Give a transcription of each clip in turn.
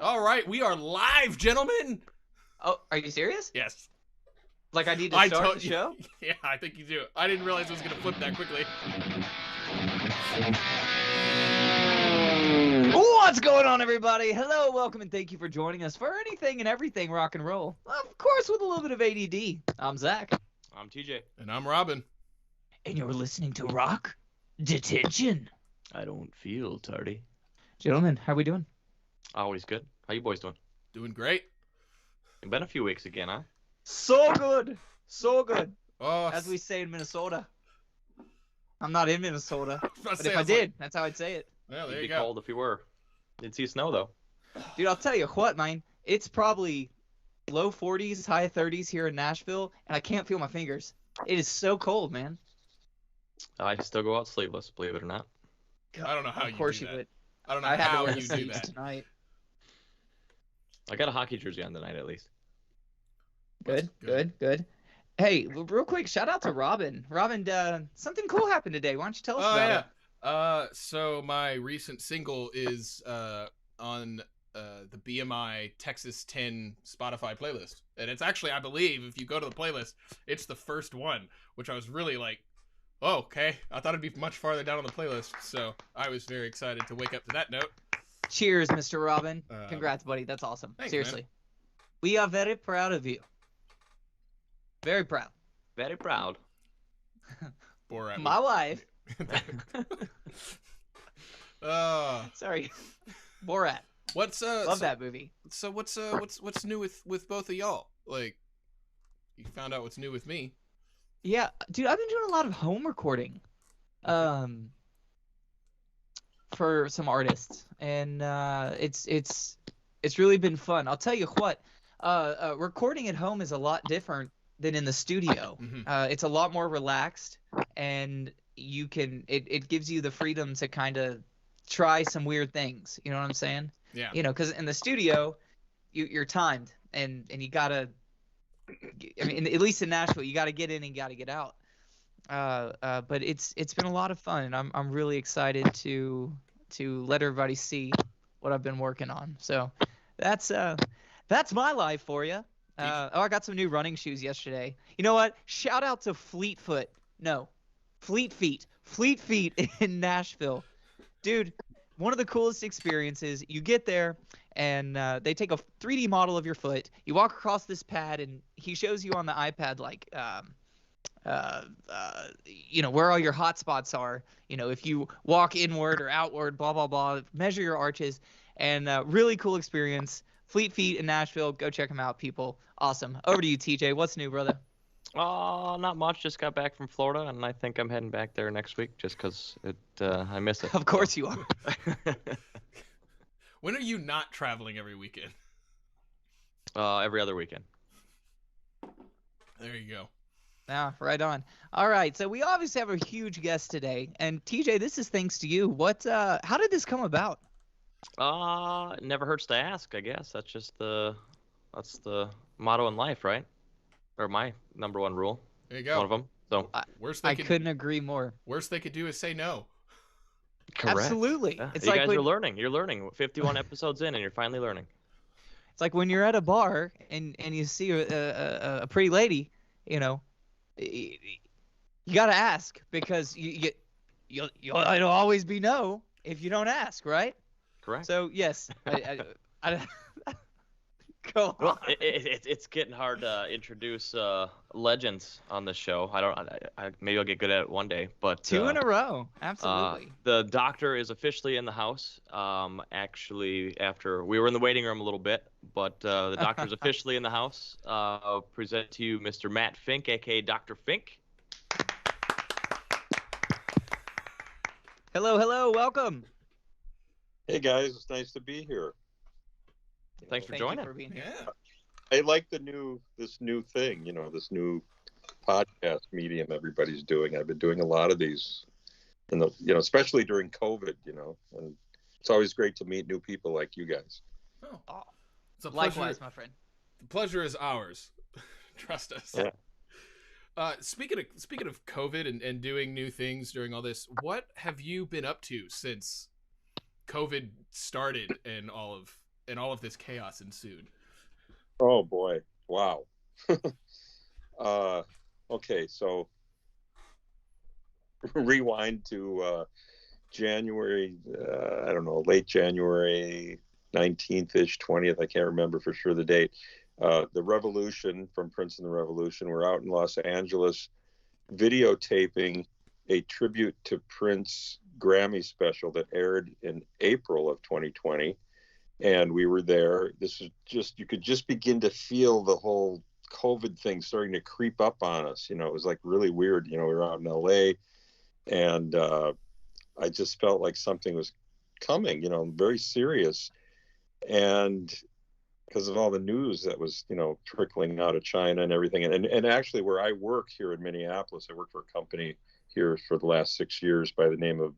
All right, we are live, gentlemen. Oh, are you serious? Yes. Like I need to start the show? Yeah, I think you do. I didn't realize it was going to flip that quickly. What's going on, everybody? Hello, welcome, and thank you for joining us for anything and everything rock and roll. Of course, with a little bit of ADD. I'm Zach. I'm TJ. And I'm Robin. And you're listening to Rock Detention. I don't feel tardy. Gentlemen, how we doing? Always good. How you boys doing? Doing great. It's been a few weeks again, huh? So good. So good. Oh, As we say in Minnesota. I'm not in Minnesota. But if I was did, like, that's how I'd say it. yeah, there It'd you be go. cold if you were. Didn't see snow, though. Dude, I'll tell you what, man. It's probably low 40s, high 30s here in Nashville, and I can't feel my fingers. It is so cold, man. I still go out sleeveless, believe it or not. I don't know how Of course you you do that. would. I don't know I had to how wear you the do sleeves that. tonight. I got a hockey jersey on tonight, at least. Good. Hey, real quick, shout out to Robin. Robin, something cool happened today. Why don't you tell us about it? So my recent single is on the BMI Texas 10 Spotify playlist. And it's actually, I believe, if you go to the playlist, it's the first one, which I was really like, oh, okay. I thought it'd be much farther down on the playlist. So I was very excited to wake up to that note. Cheers, Mr. Robin. Congrats, buddy. That's awesome. Thanks, Seriously. man. We are very proud of you. Very proud. Very proud. Borat. My wife. Sorry. Borat. What's Love that movie. So what's new with both of y'all? Like, you found out what's new with me. Yeah, dude, I've been doing a lot of home recording. For some artists, and it's really been fun. I'll tell you what, recording at home is a lot different than in the studio. Mm-hmm. It's a lot more relaxed, and you can it gives you the freedom to kind of try some weird things. You know what I'm saying? Yeah. You know, because in the studio, you're timed, and you gotta. I mean, at least in Nashville, you gotta get in and you gotta get out. But it's been a lot of fun, and I'm really excited to let everybody see what I've been working on. So that's my life for you. I got some new running shoes yesterday. You know what? Shout out to Fleet Feet in Nashville, dude. One of the coolest experiences. You get there, and they take a 3D model of your foot. You walk across this pad, and he shows you on the iPad like. You know, where all your hot spots are, you know, if you walk inward or outward, blah, blah, blah, measure your arches, and really cool experience. Fleet Feet in Nashville. Go check them out, people. Awesome. Over to you, TJ. What's new, brother? Not much. Just got back from Florida, and I think I'm heading back there next week just because I miss it. Of course you are. When are you not traveling every weekend? Every other weekend. There you go. Yeah, right on. All right, so we obviously have a huge guest today, and TJ, this is thanks to you. How did this come about? It never hurts to ask, I guess. That's the motto in life, right? Or my number one rule. There you go. One of them. So I couldn't agree more. Worst they could do is say no. correct. Absolutely. Yeah. It's you like guys when, are learning. You're learning. 51 episodes in, and you're finally learning. it's like when you're at a bar and you see a pretty lady, you know, you gotta ask because you'll always be no if you don't ask, right? Correct. So yes, I go on. Well, it's getting hard to introduce legends on the show. Maybe I'll get good at it one day. But Two in a row, absolutely. The doctor is officially in the house. Actually, after we were in the waiting room a little bit, but the doctor is officially in the house. Present to you, Mr. Matt Fink Aka Dr. Fink. Hello, welcome. Hey guys, it's nice to be here. Thanks for Thank joining. you for being here. I like this new thing, you know, this new podcast medium everybody's doing. I've been doing a lot of these, especially during COVID, and it's always great to meet new people like you guys. Oh, It's a likewise, pleasure. my friend. The pleasure is ours. Trust us. Yeah. Speaking of COVID and doing new things during all this, what have you been up to since COVID started and all of and all of this chaos ensued. Oh boy. Wow. Okay, so rewind to January, I don't know, late January 19th-ish, 20th, I can't remember for sure the date. The Revolution, from Prince and the Revolution, we're out in Los Angeles videotaping a tribute to Prince Grammy special that aired in April of 2020. And we were there. This was just, you could just begin to feel the whole COVID thing starting to creep up on us. You know, it was like really weird. You know, we were out in LA, and I just felt like something was coming, you know, very serious. And because of all the news that was, you know, trickling out of China and everything. And actually where I work here in Minneapolis, I work for a company here for the last 6 years by the name of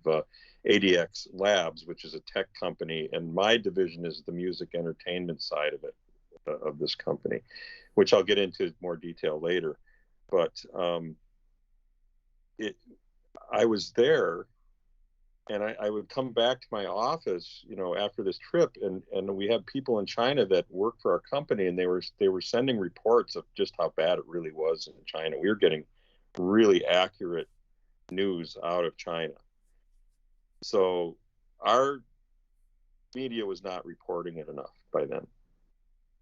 ADX Labs, which is a tech company. And my division is the music entertainment side of it, of this company, which I'll get into more detail later. But I was there, and I would come back to my office, you know, after this trip, and we had people in China that worked for our company, and they were sending reports of just how bad it really was in China. We were getting really accurate news out of China. So our media was not reporting it enough by then.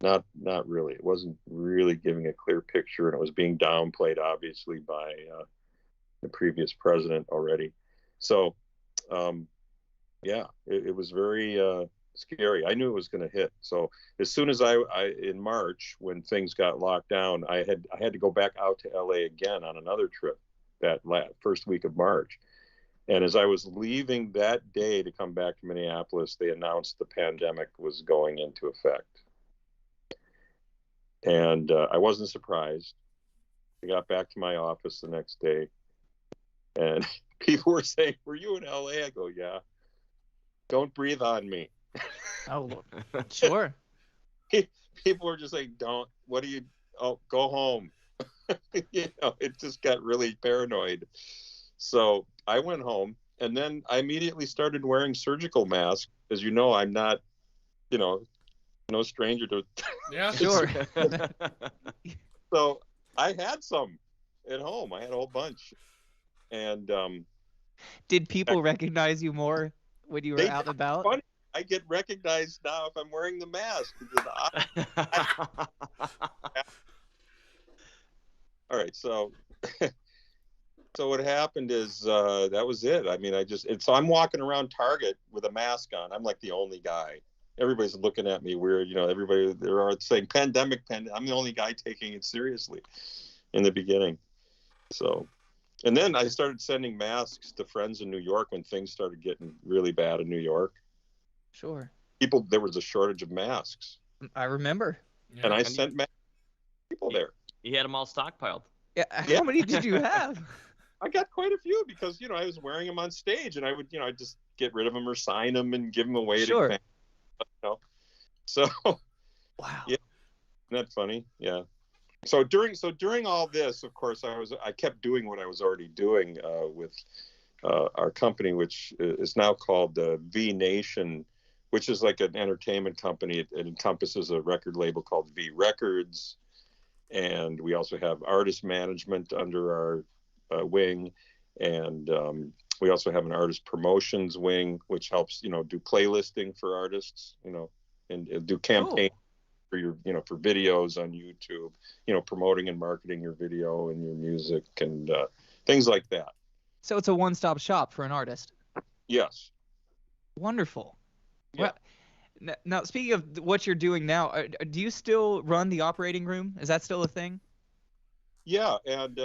Not really. It wasn't really giving a clear picture, and it was being downplayed, obviously, by the previous president already. So yeah, it was very scary. I knew it was going to hit. So as soon as I in March, when things got locked down, I had to go back out to LA again on another trip that first week of March. And as I was leaving that day to come back to Minneapolis, they announced the pandemic was going into effect. And I wasn't surprised. I got back to my office the next day, and people were saying, "Were you in LA?" I go, "Yeah." "Don't breathe on me." Oh, sure. People were just like, "Don't. What do you? Oh, go home." You know, it just got really paranoid. So I went home, and then I immediately started wearing surgical masks. As you know, I'm not, you know, no stranger to. Yeah, Sure. So I had some at home. I had a whole bunch, and Did people recognize you more when you were out and about? funny. I get recognized now if I'm wearing the mask. All right, so what happened is that was it. I mean, so I'm walking around Target with a mask on. I'm like the only guy. Everybody's looking at me weird. You know, they're saying pandemic. I'm the only guy taking it seriously in the beginning. So, and then I started sending masks to friends in New York when things started getting really bad in New York. Sure. There was a shortage of masks. I remember. yeah. And I sent masks to people there. You had them all stockpiled. Yeah. How many did you have? I got quite a few because, you know, I was wearing them on stage, and I would, you know, I'd just get rid of them or sign them and give them away Sure. to fans, you know. So, Wow. yeah, isn't that funny? Yeah. So during all this, of course, I kept doing what I was already doing with our company, which is now called V Nation, which is like an entertainment company. It encompasses a record label called V Records, and we also have artist management under our wing, and we also have an artist promotions wing, which helps, you know, do playlisting for artists, you know, and do campaign for your, you know, for videos on YouTube, you know, promoting and marketing your video and your music and things like that. So it's a one-stop shop for an artist. Yes. Wonderful. Yeah. Well, now, speaking of what you're doing now, do you still run the operating room? Is that still a thing? Yeah, and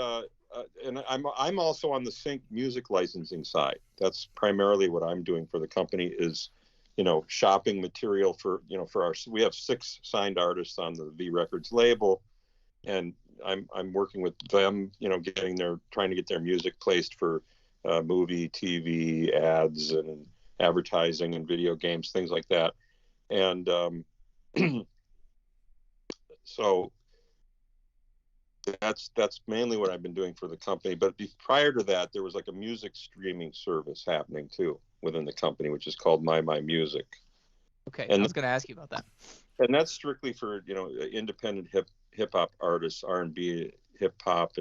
I'm also on the sync music licensing side. That's primarily what I'm doing for the company is, you know, shopping material for, you know, we have 6 signed artists on the V Records label, and I'm working with them, you know, trying to get their music placed for movie, TV, ads, and advertising and video games, things like that. And so that's mainly what I've been doing for the company. But prior to that, there was like a music streaming service happening too within the company, which is called My Music. Okay, I And was going to ask you about that. and that's strictly for, you know, independent hip hop artists, R&B hip hop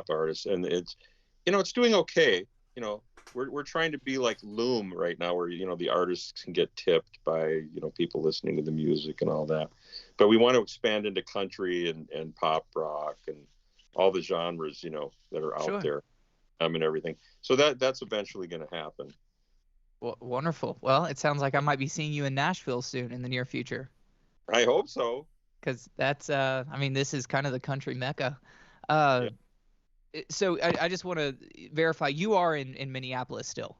artists, and it's, you know, it's doing okay. You know, we're trying to be like Loom right now, where, you know, the artists can get tipped by, you know, people listening to the music and all that. But we want to expand into country and pop rock and all the genres, you know, that are out Sure. there, and everything. So that's eventually going to happen. Well, wonderful. Well, it sounds like I might be seeing you in Nashville soon in the near future. I hope so. Because that's, I mean, this is kind of the country mecca. Yeah. So I just want to verify, you are in Minneapolis still.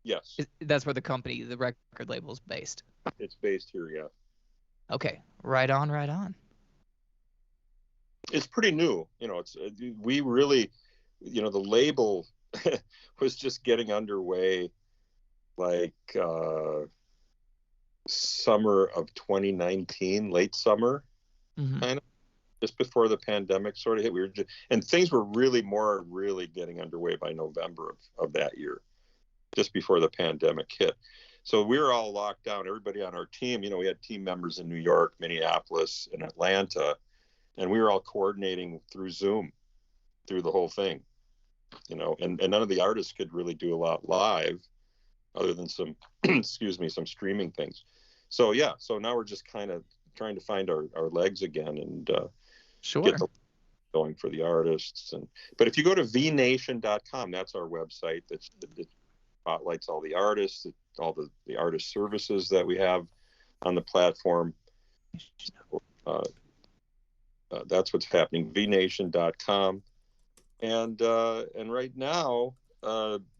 Yes, That's where the company, the record label, is based. it's based here. Yeah. Okay, right on, right on. It's pretty new, you know. It's we really, you know, the label was just getting underway like summer of 2019, late summer, Mm-hmm. kind of just before the pandemic sort of hit. We were just, and things were really getting underway by November of that year, just before the pandemic hit. So we were all locked down, everybody on our team. You know, we had team members in New York, Minneapolis, and Atlanta, and we were all coordinating through Zoom through the whole thing, you know, and none of the artists could really do a lot live other than some, excuse me, some streaming things. So, yeah, so now we're just kind of trying to find our legs again and Sure. get the going for the artists. But if you go to vnation.com, that's our website that spotlights all the artists, all the artist services that we have on the platform. That's what's happening, vnation.com. And right now,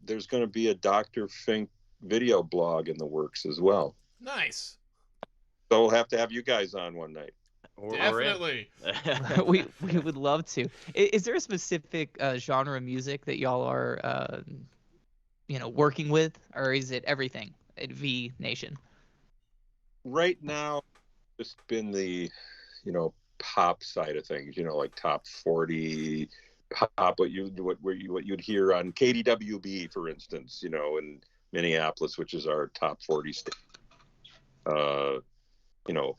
there's going to be a Dr. Fink video blog in the works as well. Nice. So we'll have to have you guys on one night. Definitely. we would love to. Is there a specific genre of music that y'all are, you know, working with, or is it everything at V Nation? Right now, it's been the, you know, pop side of things. You know, like top 40 pop. What you'd hear on KDWB, for instance. You know, in Minneapolis, which is our top 40 state. You know,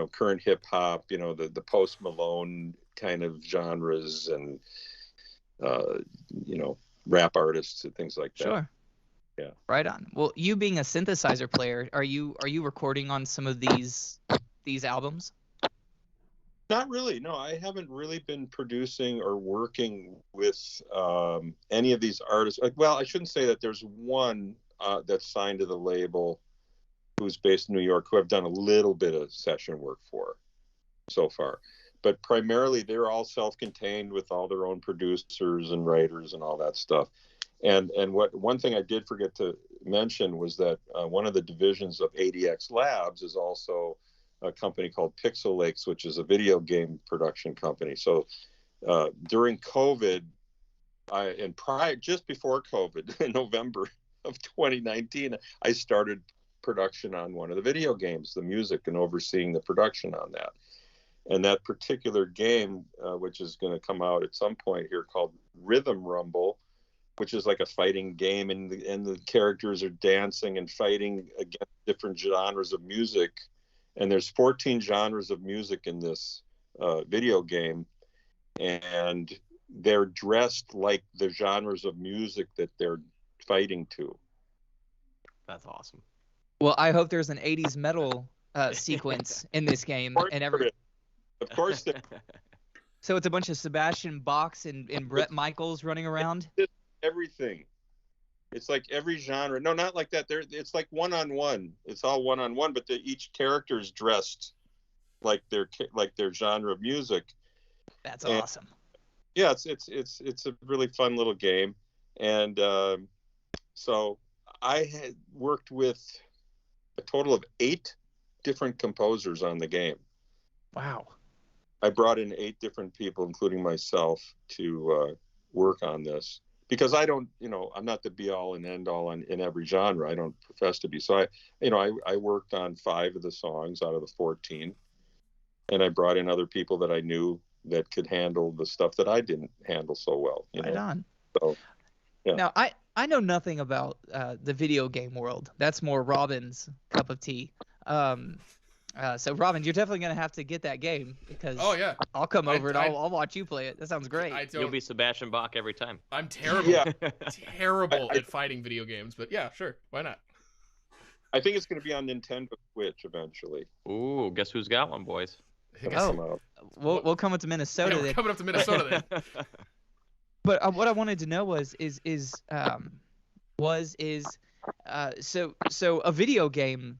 current hip hop, you know, the Post Malone kind of genres, and you know, rap artists and things like that. Sure. Yeah. Right on. Well, you being a synthesizer player, are you recording on some of these albums? Not really. No, I haven't really been producing or working with any of these artists. Well, I shouldn't say that. There's one that's signed to the label who's based in New York, who I've done a little bit of session work for so far. But primarily, they're all self-contained with all their own producers and writers and all that stuff. And one thing I did forget to mention was that one of the divisions of ADX Labs is also a company called Pixel Lakes, which is a video game production company. So during COVID, just before COVID, in November of 2019, I started production on one of the video games, the music, and overseeing the production on that. And that particular game, which is going to come out at some point here, called Rhythm Rumble, which is like a fighting game, and the characters are dancing and fighting against different genres of music. And there's 14 genres of music in this video game, and they're dressed like the genres of music that they're fighting to. That's awesome. Well, I hope there's an 80s metal sequence in this game. Of course there So it's a bunch of Sebastian Bachs and Brett Michaels running around? Everything. It's like every genre. No, not like that. It's like one-on-one. It's all one-on-one, but each character is dressed like their genre of music. That's awesome. Yeah, it's a really fun little game. And so I had worked with a total of 8 different composers on the game. Wow. I brought in 8 different people, including myself, to work on this, because I don't, you know, I'm not the be all and end all in every genre. I don't profess to be. So I worked on 5 of the songs out of the 14, and I brought in other people that I knew that could handle the stuff that I didn't handle so well. Right on. So, yeah. Now, I I know nothing about the video game world. That's more Robin's cup of tea. So Robin, you're definitely gonna have to get that game because Oh yeah, I'll come over and I'll watch you play it. That sounds great. You'll be Sebastian Bach every time. I'm terrible, terrible at fighting video games, but yeah, sure, why not? I think it's going to be on Nintendo Switch eventually. Ooh, guess who's got one, boys? We'll come up to Minnesota. Yeah, we're coming up to Minnesota then. But what I wanted to know was so a video game.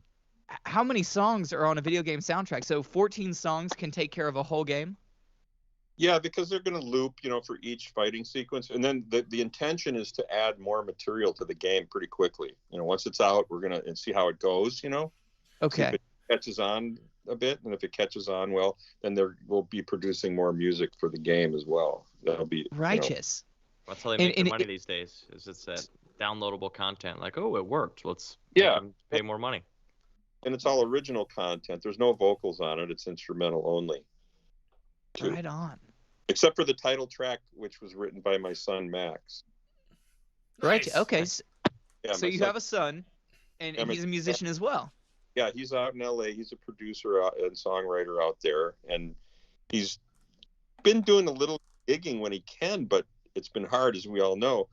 How many songs are on a video game soundtrack? So 14 songs can take care of a whole game? Yeah, because they're going to loop, for each fighting sequence. And then the intention is to add more material to the game pretty quickly. Once it's out, we're going to see how it goes, Okay. See if it catches on a bit. And if it catches on well, then we'll be producing more music for the game as well. That'll be righteous. That's how they make their money these days, is it's that downloadable content. Like, oh, it worked. Let's pay more money. And it's all original content. There's no vocals on it. It's instrumental only. Right on. Except for the title track, which was written by my son, Max. Right. Nice. Okay. Yeah, so you have a son, and he's a musician as well. Yeah, he's out in L.A. He's a producer and songwriter out there. And he's been doing a little gigging when he can, but it's been hard, as we all know.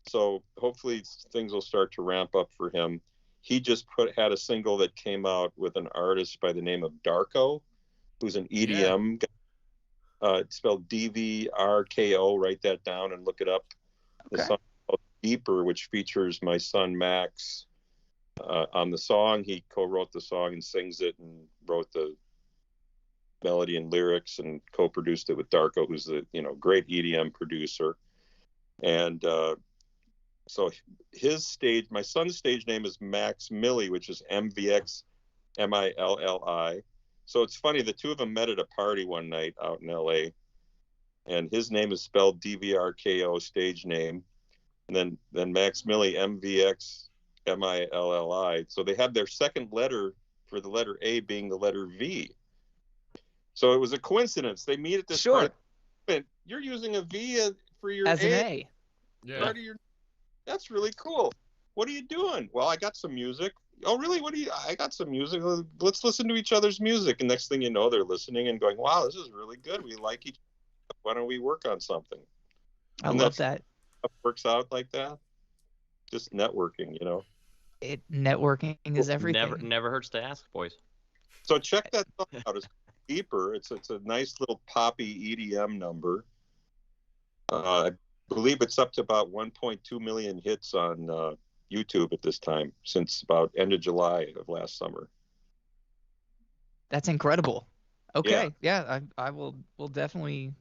So hopefully things will start to ramp up for him. He just had a single that came out with an artist by the name of Darko, who's an EDM guy. It's spelled DVRKO. Write that down and look it up. Okay. The song called Deeper, which features my son Max on the song. He co-wrote the song and sings it, and wrote the melody and lyrics, and co-produced it with Darko, who's the great EDM producer. And so my son's stage name is Max Millie, which is MVX MILLI. So it's funny, the two of them met at a party one night out in LA, and his name is spelled DVRKO, stage name, and then Max Millie, MVX MILLI. So they have their second letter for the letter A being the letter V. So it was a coincidence. They meet at this party. You're using a V for your as A. an A. Yeah. That's really cool. What are you doing? Well, I got some music. Oh, really? I got some music. Let's listen to each other's music. And next thing you know, they're listening and going, wow, this is really good. We like each other. Why don't we work on something? I love that. It works out like that. Just networking, Networking is everything. Never hurts to ask, boys. So check that song out. It's Deeper. It's a nice little poppy EDM number. I believe it's up to about 1.2 million hits on YouTube at this time, since about end of July of last summer. That's incredible. Okay, yeah, I will definitely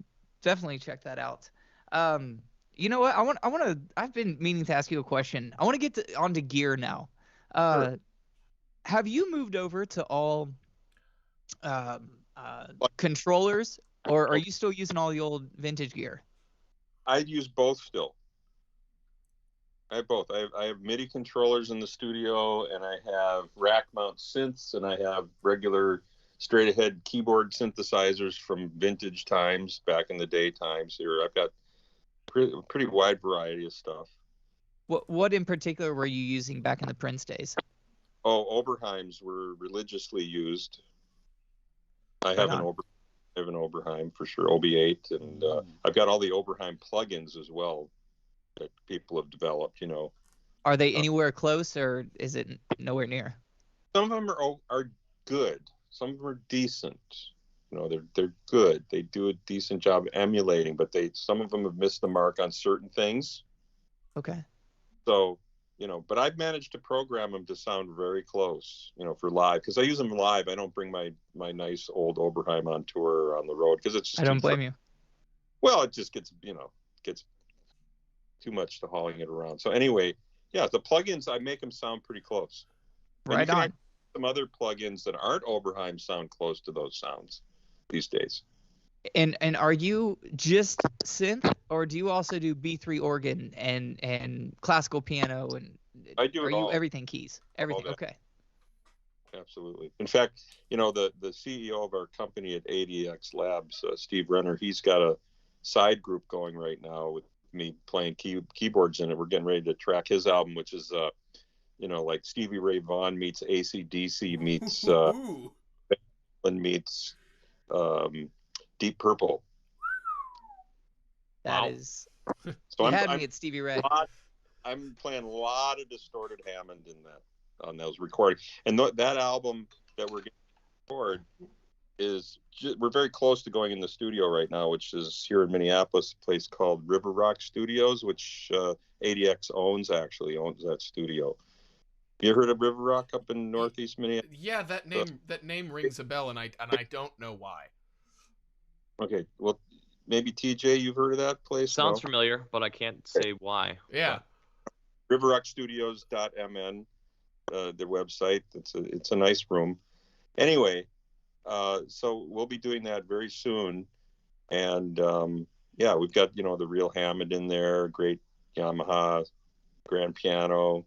check that out. You know what? I've been meaning to ask you a question. I want to get onto gear now. Sure. Have you moved over to all controllers, or are you still using all the old vintage gear? I use both still. I have both. I have MIDI controllers in the studio, and I have rack mount synths, and I have regular straight ahead keyboard synthesizers from vintage times, back in the day times. Here, I've got pretty wide variety of stuff. What in particular were you using back in the Prince days? Oh, Oberheims were religiously used. I have an Oberheim for sure, OB8, and I've got all the Oberheim plugins as well that people have developed. Are they anywhere close, or is it nowhere near? Some of them are good. Some of them are decent. They're good. They do a decent job emulating, but some of them have missed the mark on certain things. Okay. So, but I've managed to program them to sound very close, for live, because I use them live. I don't bring my nice old Oberheim on tour or on the road, because it's just, I don't blame you. Well, it just gets too much to hauling it around. So anyway, yeah, the plugins, I make them sound pretty close. Right on. Some other plugins that aren't Oberheim sound close to those sounds these days. And are you just synth, or do you also do B3 organ and classical piano, and I do it all. You everything keys? Everything. Okay. Absolutely. In fact, the CEO of our company at ADX Labs, Steve Renner, he's got a side group going right now with me playing keyboards in it. We're getting ready to track his album, which is like Stevie Ray Vaughan meets AC/DC meets meets Deep Purple. That Wow. is. So You I'm had me at Stevie Ray. I'm playing a lot of distorted Hammond in that on those recordings, and that album that we're getting recorded is we're very close to going in the studio right now, which is here in Minneapolis, a place called River Rock Studios, which ADX owns that studio. You heard of River Rock up in Northeast Minneapolis? Yeah, that name rings a bell, and I don't know why. Okay, well, maybe TJ, you've heard of that place? Sounds No? familiar, but I can't say why. Yeah. riverrockstudios.mn, their website. It's a nice room. Anyway, so we'll be doing that very soon, and we've got the real Hammond in there, great Yamaha grand piano,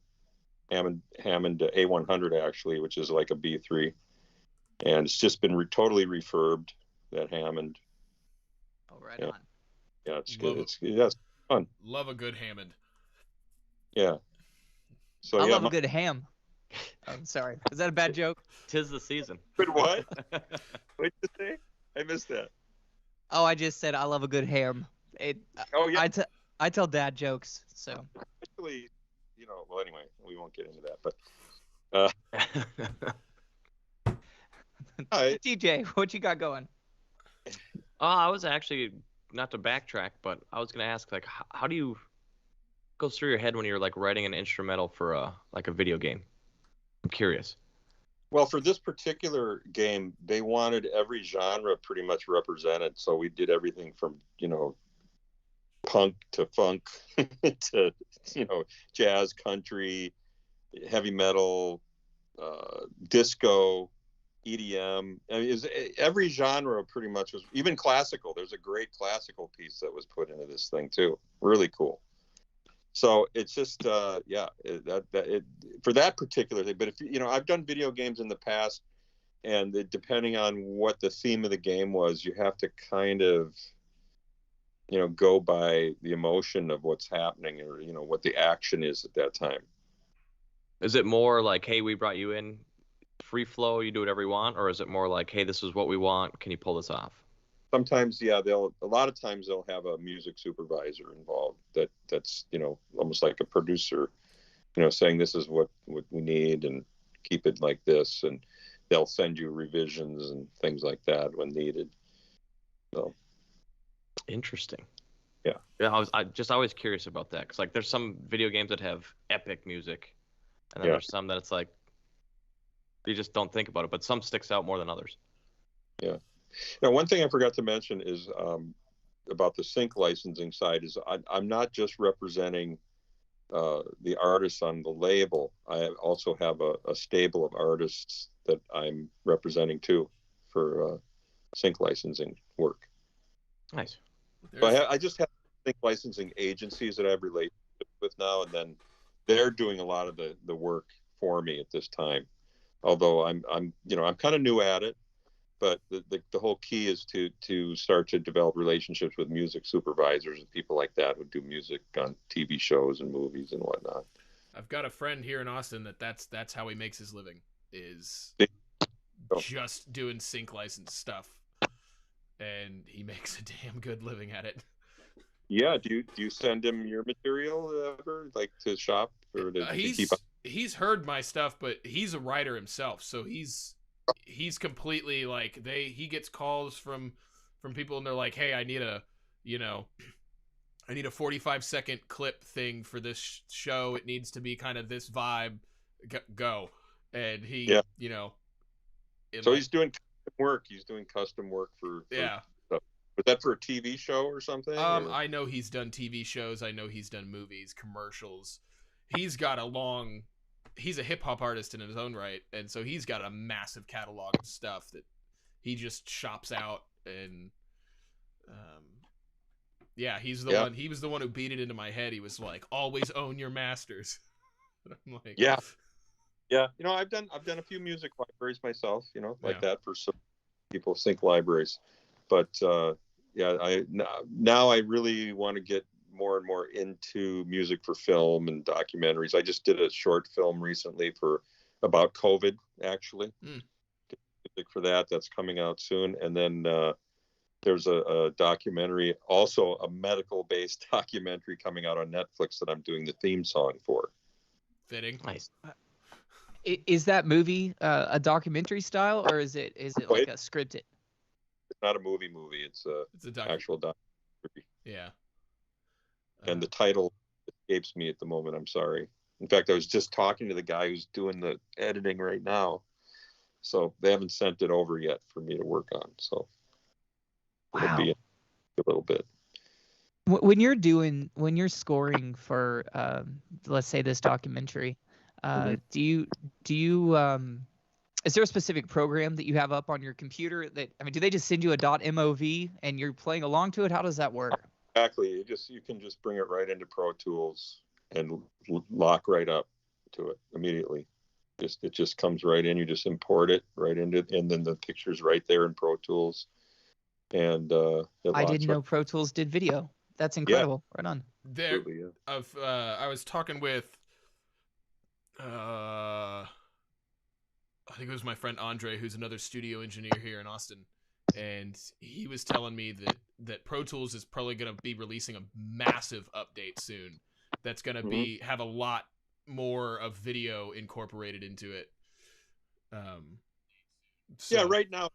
Hammond A100 actually, which is like a B3, and it's just been totally refurbed, that Hammond. Oh, right on. Yeah, it's good. It's fun. Love a good Hammond. Yeah. So I love a good ham. I'm sorry. Is that a bad joke? 'Tis the season. Good what? What'd you say? I missed that. Oh, I just said I love a good ham. Oh yeah. I tell dad jokes, so. Actually, well, anyway, we won't get into that. But TJ, what you got going? I was actually, not to backtrack, but I was gonna ask, like, how do you go through your head when you're like writing an instrumental for a video game? I'm curious. well, for this particular game, they wanted every genre pretty much represented, so we did everything from punk to funk to jazz, country, heavy metal, disco, EDM. I mean, every genre pretty much was, even classical. There's a great classical piece that was put into this thing too. Really cool. So it's just for that particular thing. But if I've done video games in the past, and depending on what the theme of the game was, you have to kind of go by the emotion of what's happening, or what the action is at that time. Is it more like, hey, we brought you in, free flow, you do whatever you want, or is it more like, hey, this is what we want, can you pull this off? Sometimes, yeah, a lot of times they'll have a music supervisor involved that's almost like a producer, saying this is what we need and keep it like this, and they'll send you revisions and things like that when needed. So interesting. Yeah. I'm just always curious about that, because like there's some video games that have epic music, and then there's some that it's like you just don't think about it, but some sticks out more than others. Yeah. Now, one thing I forgot to mention is about the sync licensing side is I'm not just representing the artists on the label. I also have a stable of artists that I'm representing too for sync licensing work. Nice. So I just have sync licensing agencies that I have relationships with now, and then they're doing a lot of the work for me at this time. Although I'm kind of new at it. But the whole key is to start to develop relationships with music supervisors and people like that who do music on TV shows and movies and whatnot. I've got a friend here in Austin that's how he makes his living, is just doing sync license stuff, and he makes a damn good living at it. Yeah, do you send him your material ever, like to shop, or he's heard my stuff, but he's a writer himself, so he's completely like he gets calls from people, and they're like, hey, I need a 45-second clip thing for this show. It needs to be kind of this vibe. Go. And he so he's doing work. He's doing custom work for stuff. Was that for a TV show or something? I know he's done TV shows. I know he's done movies, commercials. He's a hip hop artist in his own right, and so he's got a massive catalog of stuff that he just shops out. And he's the one. He was the one who beat it into my head. He was like, "Always own your masters." I'm like, yeah. I've done a few music libraries myself. That for some people, sync libraries. But I really want to get more and more into music for film and documentaries. I just did a short film recently about COVID, actually. Music for that's coming out soon. And then there's a documentary, also a medical-based documentary coming out on Netflix that I'm doing the theme song for. Fitting. Nice. Is that movie a documentary style, or is it like a scripted? It's not a movie. It's a actual documentary. Yeah. And the title escapes me at the moment. I'm sorry. In fact, I was just talking to the guy who's doing the editing right now. So they haven't sent it over yet for me to work on. So it'll be a little bit. When you're scoring for, let's say, this documentary, do you is there a specific program that you have up on your computer do they just send you a .mov and you're playing along to it? How does that work? Exactly. You can just bring it right into Pro Tools and lock right up to it immediately. It just comes right in. You just import it right into it, and then the picture's right there in Pro Tools. And I didn't know Pro Tools did video. That's incredible. Yeah. Right on. There, I was talking with, I think it was my friend Andre, who's another studio engineer here in Austin, and he was telling me that Pro Tools is probably going to be releasing a massive update soon. That's going to have a lot more of video incorporated into it. Yeah, right now,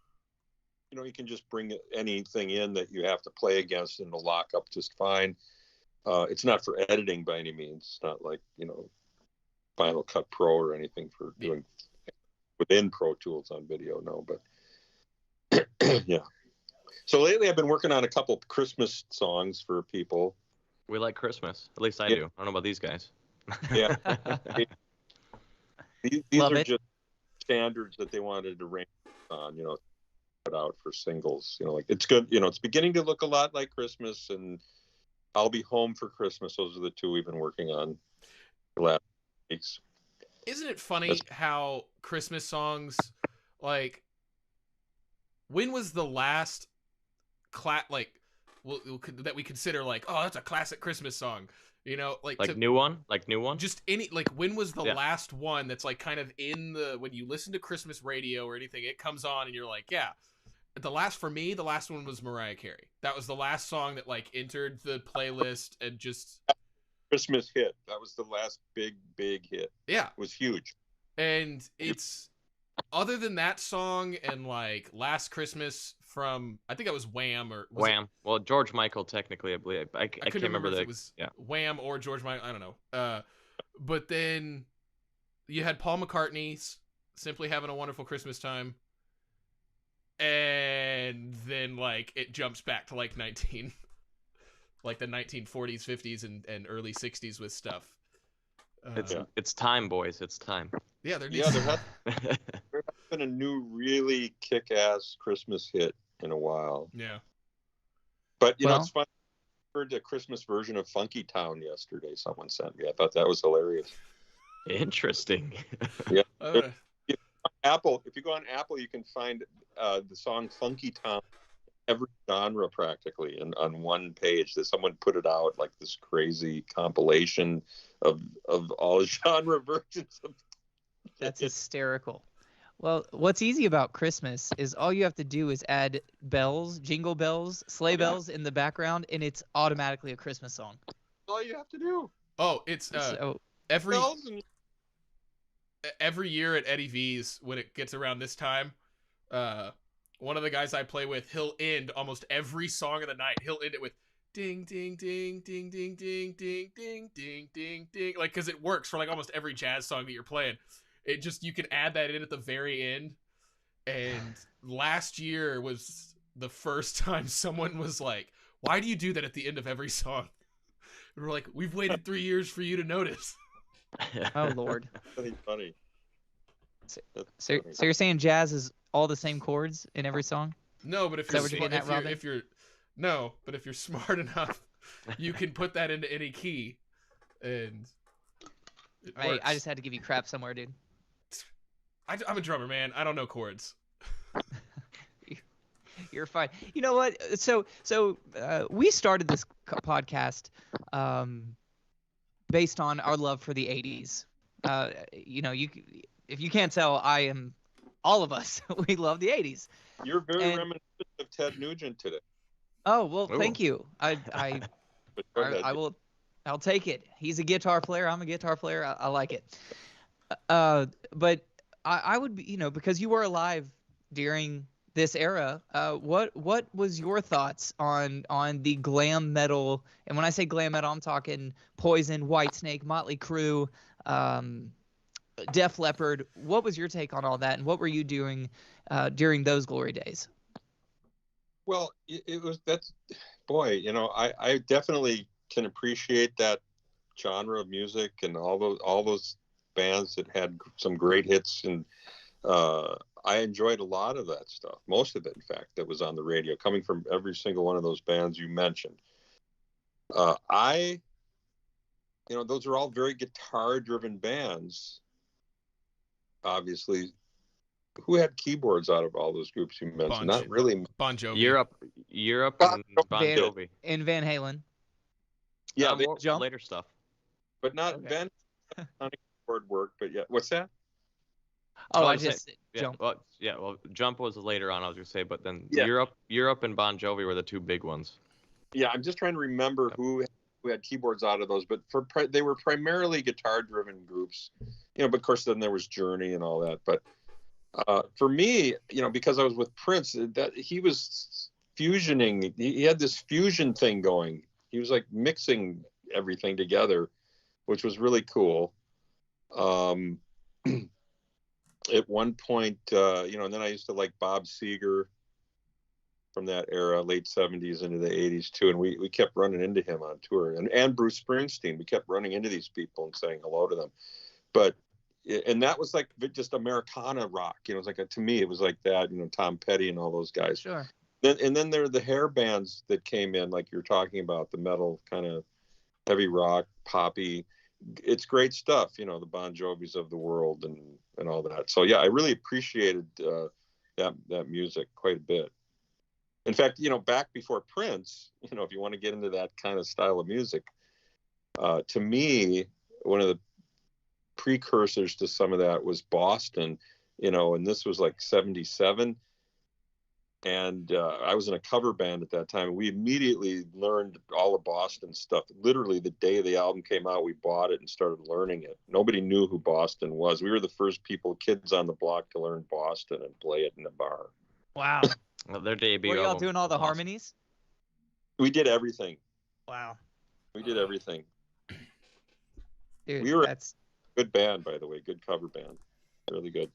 you can just bring anything in that you have to play against and it'll lock up just fine. It's not for editing by any means. It's not like, Final Cut Pro or anything for doing within Pro Tools on video. No, but yeah. So lately I've been working on a couple Christmas songs for people. We like Christmas. At least I do. I don't know about these guys. Yeah. These are just standards that they wanted to rank on, put out for singles. It's good. It's beginning to look a lot like Christmas, and I'll Be Home for Christmas. Those are the two we've been working on the last weeks. Isn't it funny how Christmas songs, when was the last that we consider that's a classic Christmas song? New one. Just any when was the last one that's kind of in when you listen to Christmas radio or anything, it comes on and you're like, yeah. The last one was Mariah Carey. That was the last song that entered the playlist and just Christmas hit. That was the last big hit. Yeah, it was huge. And it's other than that song and Last Christmas from, I think that was Wham or Wham. Well, George Michael technically, I believe. I can't remember if it was Wham or George Michael. I don't know. But then you had Paul McCartney's Simply Having a Wonderful Christmas Time. And then it jumps back to the 1940s, 50s, and early 60s with stuff. It's time, boys. It's time. Yeah, there has been a new really kick-ass Christmas hit in a while. Yeah. But it's funny. I heard the Christmas version of Funky Town yesterday. Someone sent me. I thought that was hilarious. Interesting. Yeah. Apple. If you go on Apple, you can find the song Funky Town, every genre practically, and on one page. That someone put it out this crazy compilation of all genre versions of. That's hysterical. Well, what's easy about Christmas is all you have to do is add bells, jingle bells, sleigh bells in the background, and it's automatically a Christmas song. That's all you have to do. Oh, it's every year at Eddie V's, when it gets around this time, one of the guys I play with, he'll end almost every song of the night. He'll end it with ding, ding, ding, ding, ding, ding, ding, ding, ding, ding, ding. Because it works for almost every jazz song that you're playing. It just, you can add that in at the very end. And last year was the first time someone was like, why do you do that at the end of every song? And we're like, we've waited 3 years for you to notice. Oh, Lord. That's funny. So you're saying jazz is all the same chords in every song? No, but if you're smart enough, you can put that into any key, and it works. I just had to give you crap somewhere, dude. I'm a drummer, man. I don't know chords. You're fine. You know what? So we started this podcast based on our love for the 80s. You know, if you can't tell, all of us, we love the 80s. You're very And- reminiscent of Ted Nugent today. Oh, well, Ooh. thank you. But go ahead. I'll take it. He's a guitar player. I'm a guitar player. I like it. But I would be, because you were alive during this era, what was your thoughts on the glam metal? And when I say glam metal, I'm talking Poison, Whitesnake, Motley Crue, Def Leppard. What was your take on all that, and what were you doing during those glory days? Well, boy, I definitely can appreciate that genre of music and all those bands that had some great hits, and I enjoyed a lot of that stuff. Most of it, in fact, that was on the radio, coming from every single one of those bands you mentioned. Those are all very guitar-driven bands. Obviously, who had keyboards out of all those groups you mentioned? Not really. Bon Jovi. Europe, and Bon Jovi. And Van Halen. Yeah, they more Jump. later stuff. but not Okay. Van on keyboard work. But yeah, what's that? Oh, Well, I I'm saying- just Yeah, Jump. well, Jump was later on, I was gonna say, but then Yeah. Europe and Bon Jovi were the two big ones. Yeah, I'm just trying to remember who had keyboards out of those, but they were primarily guitar-driven groups, But of course, then there was Journey and all that. But for me, because I was with Prince, that he was fusioning. He had this fusion thing going. He was like mixing everything together, which was really cool. At one point, and then I used to like Bob Seger from that era, late 70s into the 80s too, and we kept running into him on tour, and Bruce Springsteen. We kept running into these people and saying hello to them, and that was like just Americana rock. It was like to me, it was like that. Tom Petty and all those guys. Sure. Then there are the hair bands that came in, like you're talking about, the metal kind of heavy rock, poppy. It's great stuff, the Bon Jovis of the world and all that. So yeah, I really appreciated that music quite a bit. In fact, back before Prince, if you want to get into that kind of style of music, to me, one of the precursors to some of that was Boston, and this was like 77. And I was in a cover band at that time. We immediately learned all of Boston stuff. Literally, the day the album came out, we bought it and started learning it. Nobody knew who Boston was. We were the first kids on the block to learn Boston and play it in a bar. Wow. Well, their debut. Were y'all album doing all the was awesome. harmonies? We did everything. Wow. We did everything. Dude, We were- that's Good band, by the way. Good cover band. Really good.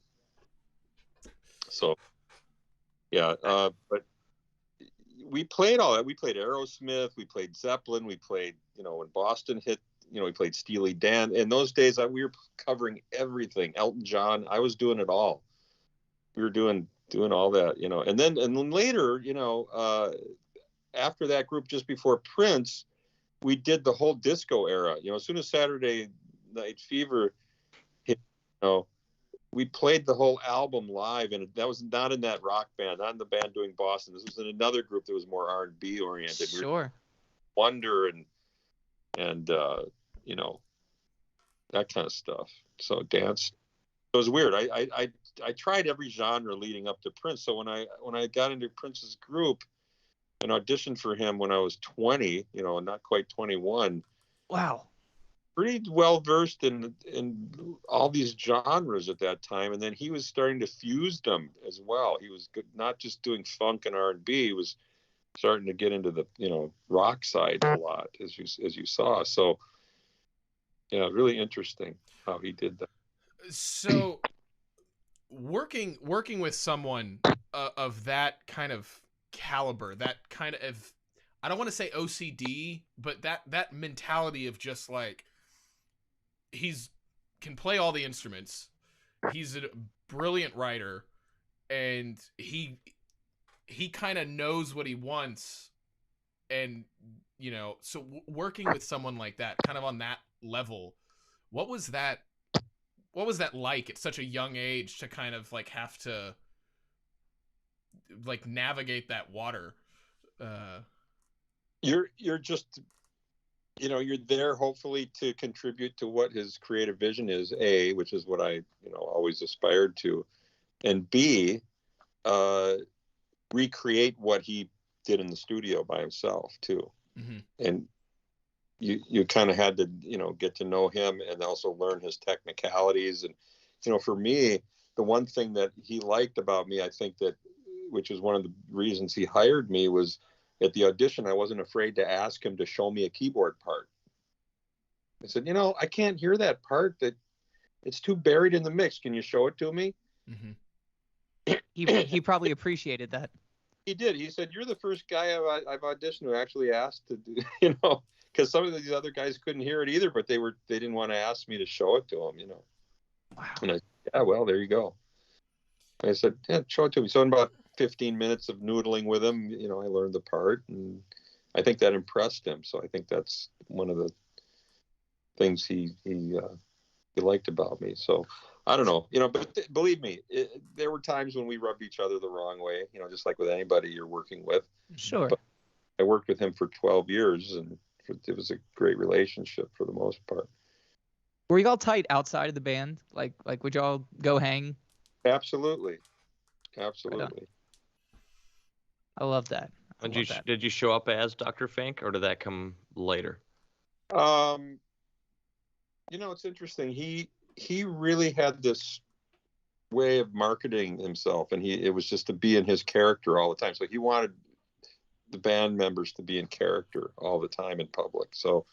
So, yeah. But we played all that. We played Aerosmith. We played Zeppelin. We played, when Boston hit, we played Steely Dan. In those days, we were covering everything. Elton John. I was doing it all. We were doing all that, And then later, after that group, just before Prince, we did the whole disco era. As soon as Saturday Night Fever hit, we played the whole album live, and that was not in that rock band, not in the band doing Boston. This was in another group that was more R&B oriented. sure. Wonder and that kind of stuff. So dance. It was weird. I tried every genre leading up to Prince. So when I got into Prince's group and auditioned for him when I was 20, not quite 21. Wow. Pretty well versed in all these genres at that time, and then he was starting to fuse them as well. He was not just doing funk and R&B. He was starting to get into the rock side a lot, as you saw. So yeah, really interesting how he did that. So working with someone of that kind of caliber, that kind of, I don't want to say OCD, but that mentality of just like, can play all the instruments. He's a brilliant writer, and he kind of knows what he wants. And, so working with someone like that, kind of on that level, what was that like at such a young age to kind of like have to like navigate that water. You're just, you're there hopefully to contribute to what his creative vision is, A, which is what I, always aspired to, and B, recreate what he did in the studio by himself too. Mm-hmm. And you kind of had to, get to know him and also learn his technicalities. And, for me, the one thing that he liked about me, I think that, which is one of the reasons he hired me, was at the audition, I wasn't afraid to ask him to show me a keyboard part. I said, I can't hear that part, that it's too buried in the mix. Can you show it to me? Mm-hmm. He probably appreciated that. He did. He said, "You're the first guy I've auditioned who actually asked to do," because some of these other guys couldn't hear it either, but they didn't want to ask me to show it to them, Wow. And I said, yeah, well, there you go. And I said, yeah, show it to me. So in about 15 minutes of noodling with him, I learned the part, and I think that impressed him. So I think that's one of the things he liked about me. So I don't know, but believe me, there were times when we rubbed each other the wrong way, just like with anybody you're working with. Sure. But I worked with him for 12 years, and it was a great relationship for the most part. Were you all tight outside of the band? Like would y'all go hang? Absolutely. Right, I love that. Did you show up as Dr. Fink, or did that come later? It's interesting. He really had this way of marketing himself, and it was just to be in his character all the time. So he wanted the band members to be in character all the time in public. So,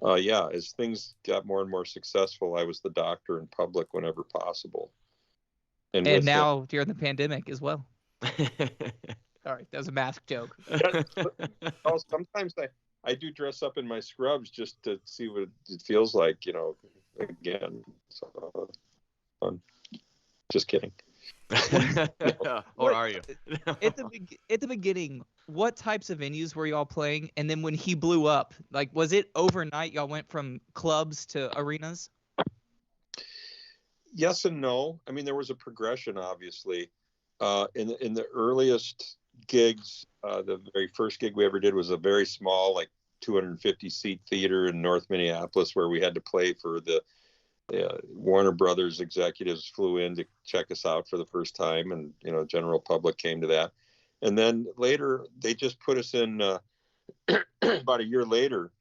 as things got more and more successful, I was the doctor in public whenever possible. And now during the pandemic as well. Sorry, that was a mask joke. Sometimes I do dress up in my scrubs just to see what it feels like, again. So, just kidding. Or are you? At the beginning, what types of venues were y'all playing? And then when he blew up, like, was it overnight y'all went from clubs to arenas? Yes and no. I mean, there was a progression, obviously. In the earliest gigs, the very first gig we ever did was a very small, like 250 seat theater in North Minneapolis, where we had to play for the Warner Brothers executives flew in to check us out for the first time, and general public came to that. And then later they just put us in. About a year later,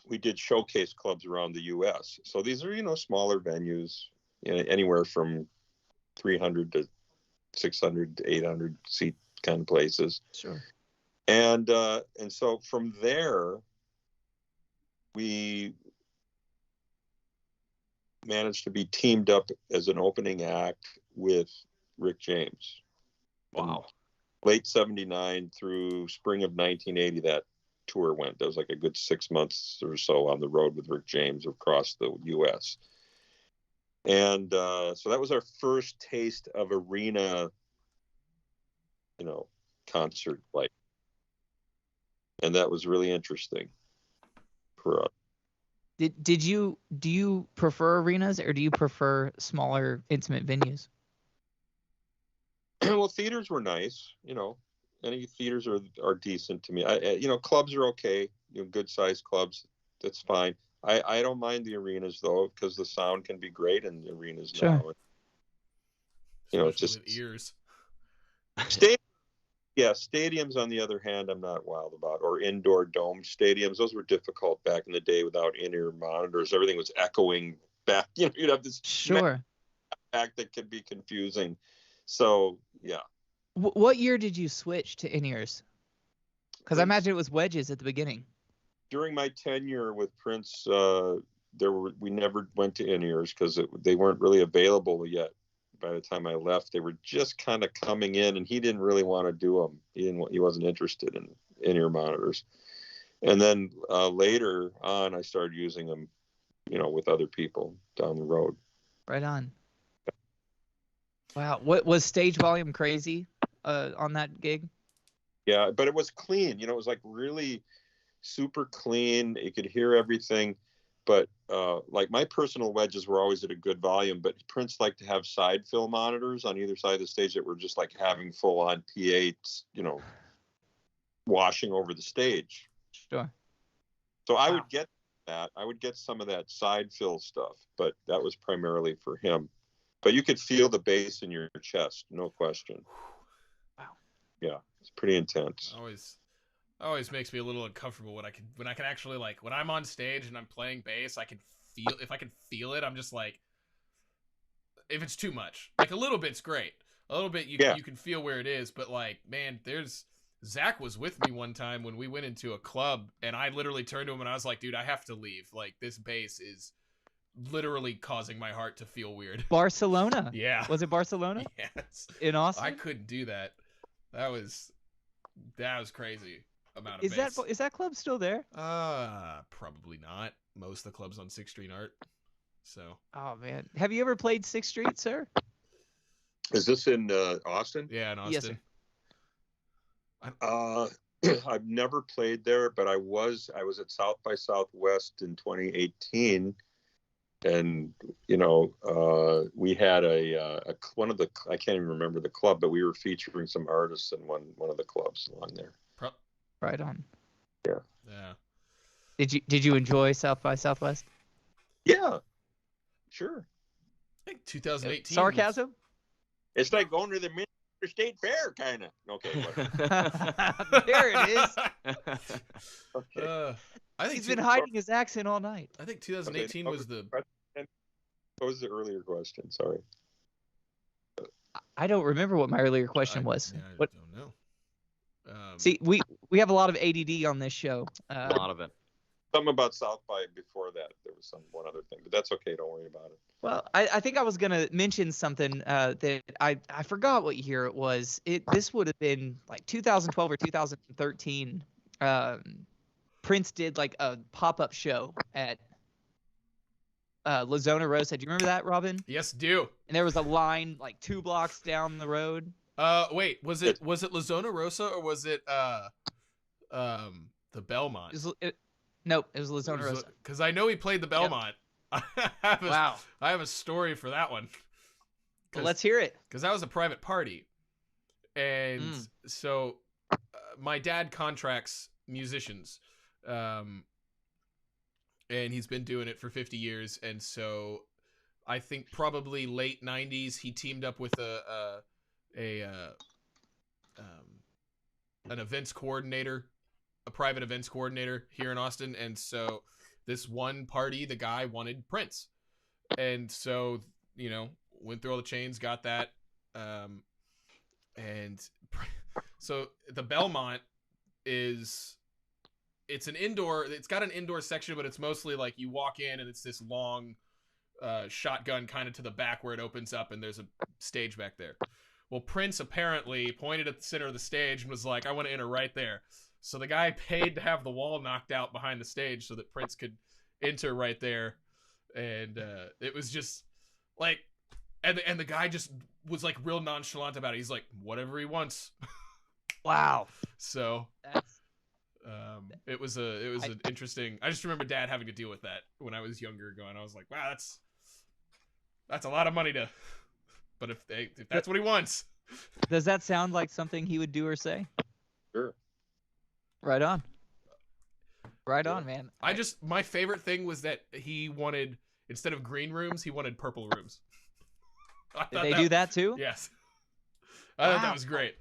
we did showcase clubs around the U.S. So these are smaller venues, anywhere from 300 to 600 to 800 seat kind of places. Sure. And so from there, we managed to be teamed up as an opening act with Rick James. Wow. Late 79 through spring of 1980, that tour went. That was like a good 6 months or so on the road with Rick James across the U.S. And so that was our first taste of arena, concert like. And that was really interesting for us. Do you prefer arenas, or do you prefer smaller, intimate venues? Well, theaters were nice. Any theaters are decent to me. Clubs are okay. Good sized clubs. That's fine. I don't mind the arenas though, because the sound can be great in the arenas now. Especially just with ears. Stadiums on the other hand, I'm not wild about, or indoor dome stadiums. Those were difficult back in the day without in-ear monitors. Everything was echoing back. You'd have this back that could be confusing. So yeah. What year did you switch to in-ears? Because I imagine it was wedges at the beginning. During my tenure with Prince, we never went to in-ears because they weren't really available yet. By the time I left, they were just kind of coming in, and he didn't really want to do them. He wasn't interested in in-ear monitors. And then later on, I started using them, with other people down the road. Right on. Wow. What was stage volume crazy on that gig? Yeah, but it was clean. It was like really super clean. You could hear everything. but like my personal wedges were always at a good volume, but Prince liked to have side fill monitors on either side of the stage that were just like having full on PA, washing over the stage. Sure. So I would get that. I would get some of that side fill stuff, but that was primarily for him. But you could feel the bass in your chest, no question. Wow. Yeah, it's pretty intense. Always makes me a little uncomfortable when I can actually, like, when I'm on stage and I'm playing bass, if I can feel it, I'm just like, if it's too much, like a little bit's great. A little bit you can feel where it is, but like, man, Zach was with me one time when we went into a club, and I literally turned to him and I was like, dude, I have to leave. Like, this bass is literally causing my heart to feel weird. Barcelona. Yeah. Was it Barcelona? Yes. In Austin? I couldn't do that. That was crazy amount of bass. Is that club still there? Probably not. Most of the clubs on 6th Street aren't. So. Oh man. Have you ever played 6th Street, sir? Is this in Austin? Yeah, in Austin. Yes, sir. I've never played there, but I was at South by Southwest in 2018, and we had one of the, I can't even remember the club, but we were featuring some artists in one of the clubs along there. Right on. Yeah. Did you enjoy South by Southwest? Yeah, sure. I think 2018. Sarcasm? It's like going to the Minneapolis State Fair, kind of. Okay. There it is. Okay. I think he's been hiding his accent all night. I think 2018 was the. What was the earlier question? Sorry. I don't remember what my earlier question was. Yeah, what? I don't know. See, we have a lot of ADD on this show. A lot of it. Something about South by before that. There was one other thing, but that's okay. Don't worry about it. Well, I think I was gonna mention something that I forgot what year it was. This would have been like 2012 or 2013. Prince did like a pop-up show at La Zona Rosa. Do you remember that, Robin? Yes, do. And there was a line like 2 blocks down the road. Wait, was it La Zona Rosa or was it the Belmont? Nope, it was La Zona Rosa. Because I know he played the Belmont. Yep. I have a story for that one. Well, let's hear it. Because that was a private party, and so my dad contracts musicians, and he's been doing it for 50 years. And so I think probably late 90s he teamed up with an events coordinator, a private events coordinator here in Austin. And so this one party, the guy wanted Prince, and so went through all the chains, got that, and so the Belmont it's an indoor. It's got an indoor section, but it's mostly like you walk in and it's this long shotgun kind of to the back where it opens up, and there's a stage back there. Well, Prince apparently pointed at the center of the stage and was like, I want to enter right there. So the guy paid to have the wall knocked out behind the stage so that Prince could enter right there. And it was just like, and the guy just was like real nonchalant about it. He's like, whatever he wants. Wow. So it was an interesting. I just remember Dad having to deal with that when I was younger. I was like, wow, that's a lot of money to. But if that's what he wants. Does that sound like something he would do or say? Sure. Right on. Right on, man. My favorite thing was that he wanted, instead of green rooms, he wanted purple rooms. Did they do that too? Yes. I thought that was great.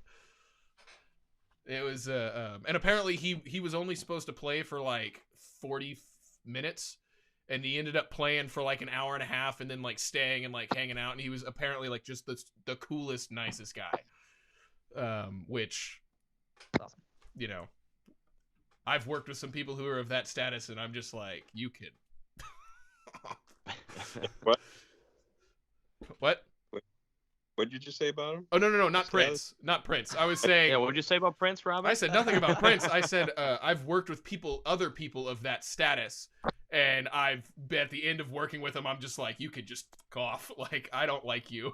It was, and apparently he was only supposed to play for like 40 minutes, and he ended up playing for like an hour and a half, and then like staying and like hanging out, and he was apparently like just the coolest, nicest guy. Which, awesome. I've worked with some people who are of that status, and I'm just like, you kid. What? What? What did you say about him? Oh, no, not Prince. Not Prince. I was saying... Yeah, what did you say about Prince, Robin? I said nothing about Prince. I said I've worked with other people of that status, and at the end of working with them, I'm just like, you could just cough. Like, I don't like you.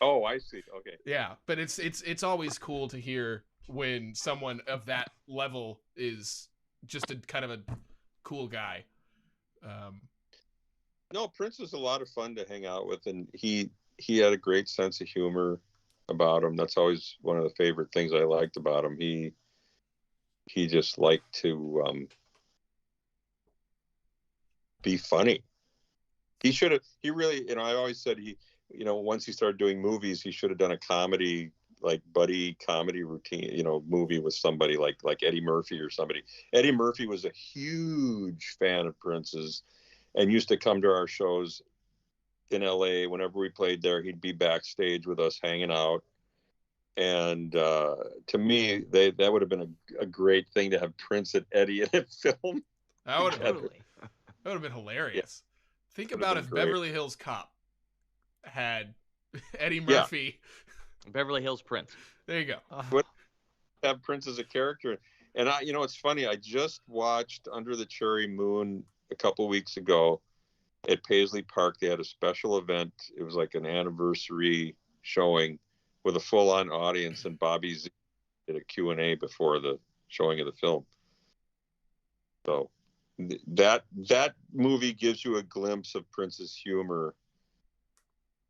Oh, I see. Okay. Yeah, but it's always cool to hear when someone of that level is just a kind of a cool guy. No, Prince was a lot of fun to hang out with, and he had a great sense of humor about him. That's always one of the favorite things I liked about him. He just liked to be funny. He really, I always said once he started doing movies, he should have done a comedy, like buddy comedy routine, movie with somebody like Eddie Murphy or somebody. Eddie Murphy was a huge fan of Prince's and used to come to our shows in LA. Whenever we played there, he'd be backstage with us hanging out. And to me, that would have been a great thing to have Prince and Eddie in a film. That would Totally. have been hilarious. Yeah. Think Would about have if been great. Beverly Hills Cop had Eddie Murphy. Beverly Hills Prince. There you go. Have Prince as a character. And it's funny. I just watched Under the Cherry Moon a couple weeks ago at Paisley Park. They had a special event. It was like an anniversary showing with a full-on audience, and Bobby Z did a Q&A before the showing of the film. So that movie gives you a glimpse of Prince's humor.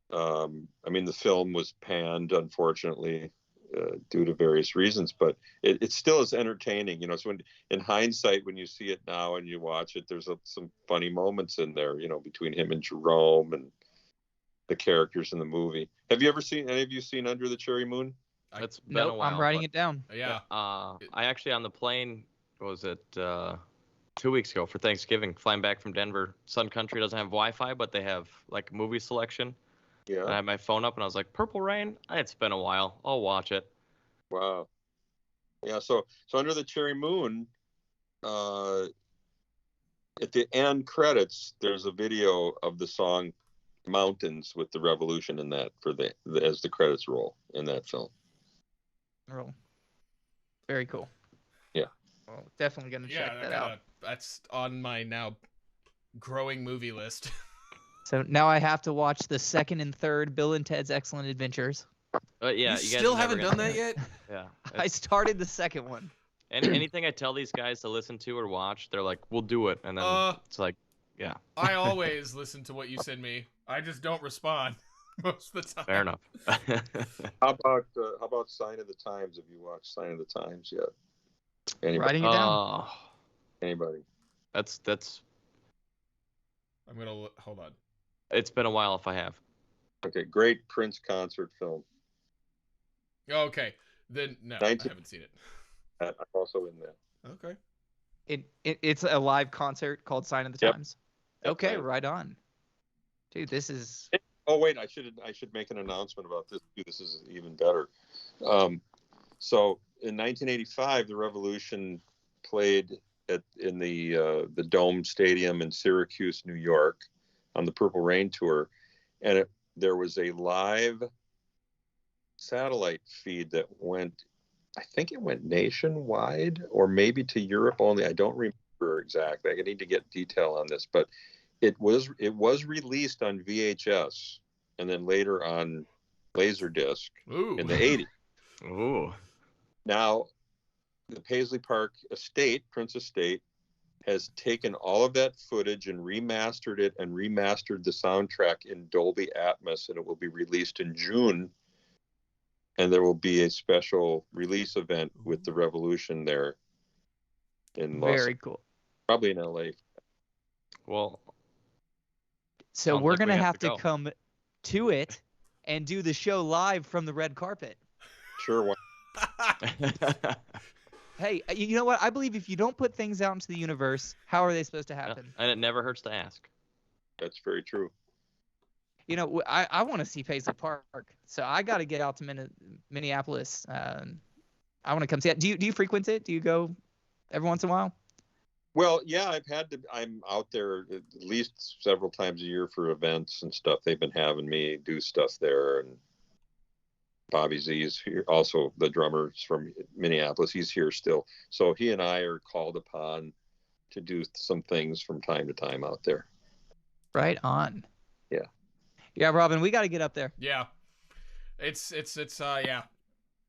The film was panned, unfortunately, due to various reasons, but it still is entertaining. So in hindsight, when you see it now and you watch it, there's some funny moments in there, between him and Jerome and the characters in the movie. Have you ever seen, any of you seen Under the Cherry Moon? It's been a while. I'm writing it down. Yeah. I actually on the plane, what was it, 2 weeks ago for Thanksgiving, flying back from Denver. Sun Country doesn't have Wi-Fi, but they have like movie selection. Yeah. And I had my phone up and I was like, Purple Rain? It's been a while. I'll watch it. Wow. Yeah. So Under the Cherry Moon, at the end credits, there's a video of the song Mountains with the Revolution in that as the credits roll in that film. Roll. Very cool. Yeah. Well, definitely gonna check that out. That's on my now growing movie list. So now I have to watch the second and third Bill and Ted's Excellent Adventures. Yeah, you guys still are haven't never done gonna- that yet? Yeah. I started the second one. Anything I tell these guys to listen to or watch, they're like, we'll do it. And then it's like, yeah, I always listen to what you send me. I just don't respond most of the time. fair enough. How about Sign of the Times? Have you watched Sign of the Times yet? Anybody? Writing it down. Anybody? That's I'm gonna hold on. it's been a while if I have. Okay, great Prince concert film. Okay, then no, I 19 haven't seen it. I'm also in that. Okay. It's a live concert called Sign of the Yep. Times. Yep, Okay, right. right on. Dude, this is Oh wait, I should make an announcement about this. This is even better. So in 1985, the Revolution played in the Dome Stadium in Syracuse, New York, on the Purple Rain tour, and there was a live satellite feed that went. I think it went nationwide, or maybe to Europe only. I don't remember exactly. I need to get detail on this, but it was released on VHS and then later on Laserdisc Ooh. in the 80s. Ooh. Now, the Paisley Park estate, Prince Estate, has taken all of that footage and remastered it and remastered the soundtrack in Dolby Atmos, and it will be released in June. And there will be a special release event with the Revolution there in very cool. probably in LA. Well, So Sounds we're like we gonna have have to to go. come to it and do the show live from the red carpet. Sure, why- Hey, you know what? I believe if you don't put things out into the universe, how are they supposed to happen? and it never hurts to ask. that's very true. You know, I want to see Paisley Park, so I got to get out to Minneapolis. I want to come see it. Do you frequent it? Do you go every once in a while? Well, yeah, I'm out there at least several times a year for events and stuff. They've been having me do stuff there, and Bobby Z is here. Also, the drummer's from Minneapolis. He's here still. So he and I are called upon to do some things from time to time out there. Right on. Yeah. Yeah, Robin, we got to get up there. Yeah. It's yeah.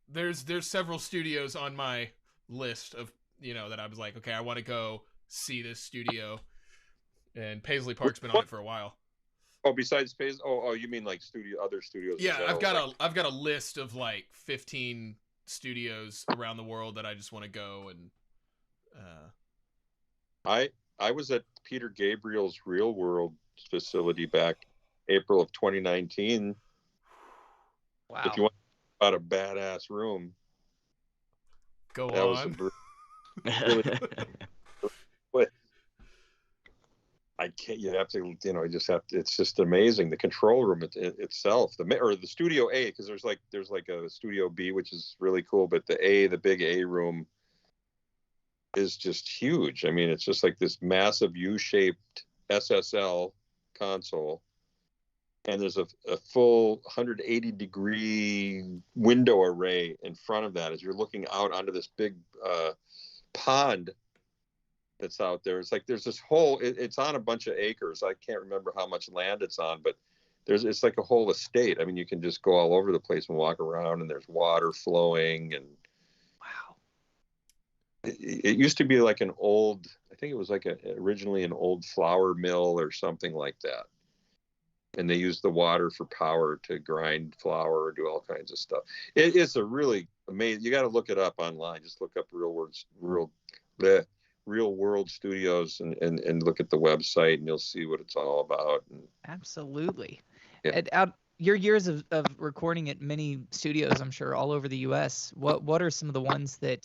There's several studios on my list of, that I was like, okay, I want to go see this studio. and Paisley Park's been on it for a while. Oh, besides Paisley? Oh, you mean like other studios? Yeah, I've got a list of like 15 studios around the world that I just want to go and. I was at Peter Gabriel's Real World facility back April of 2019. Wow. If you want about a badass room, Go that on. was really, but I can't. You have to. You just have to. It's just amazing. The control room itself, the Studio A, because there's like a Studio B, which is really cool, but the big A room is just huge. I mean, it's just like this massive U-shaped SSL console, and there's a full 180-degree window array in front of that as you're looking out onto this big pond that's out there. It's like there's this whole, it's on a bunch of acres. I can't remember how much land it's on, but it's like a whole estate. I mean, you can just go all over the place and walk around, and there's water flowing. And wow. It used to be like an old, I think it was like originally an old flour mill or something like that. And they used the water for power to grind flour or do all kinds of stuff. It's a really amazing. You got to look it up online. Just look up Real World Studios and look at the website, and you'll see what it's all about. Absolutely. Yeah. Your years of recording at many studios, I'm sure, all over the U.S., what are some of the ones that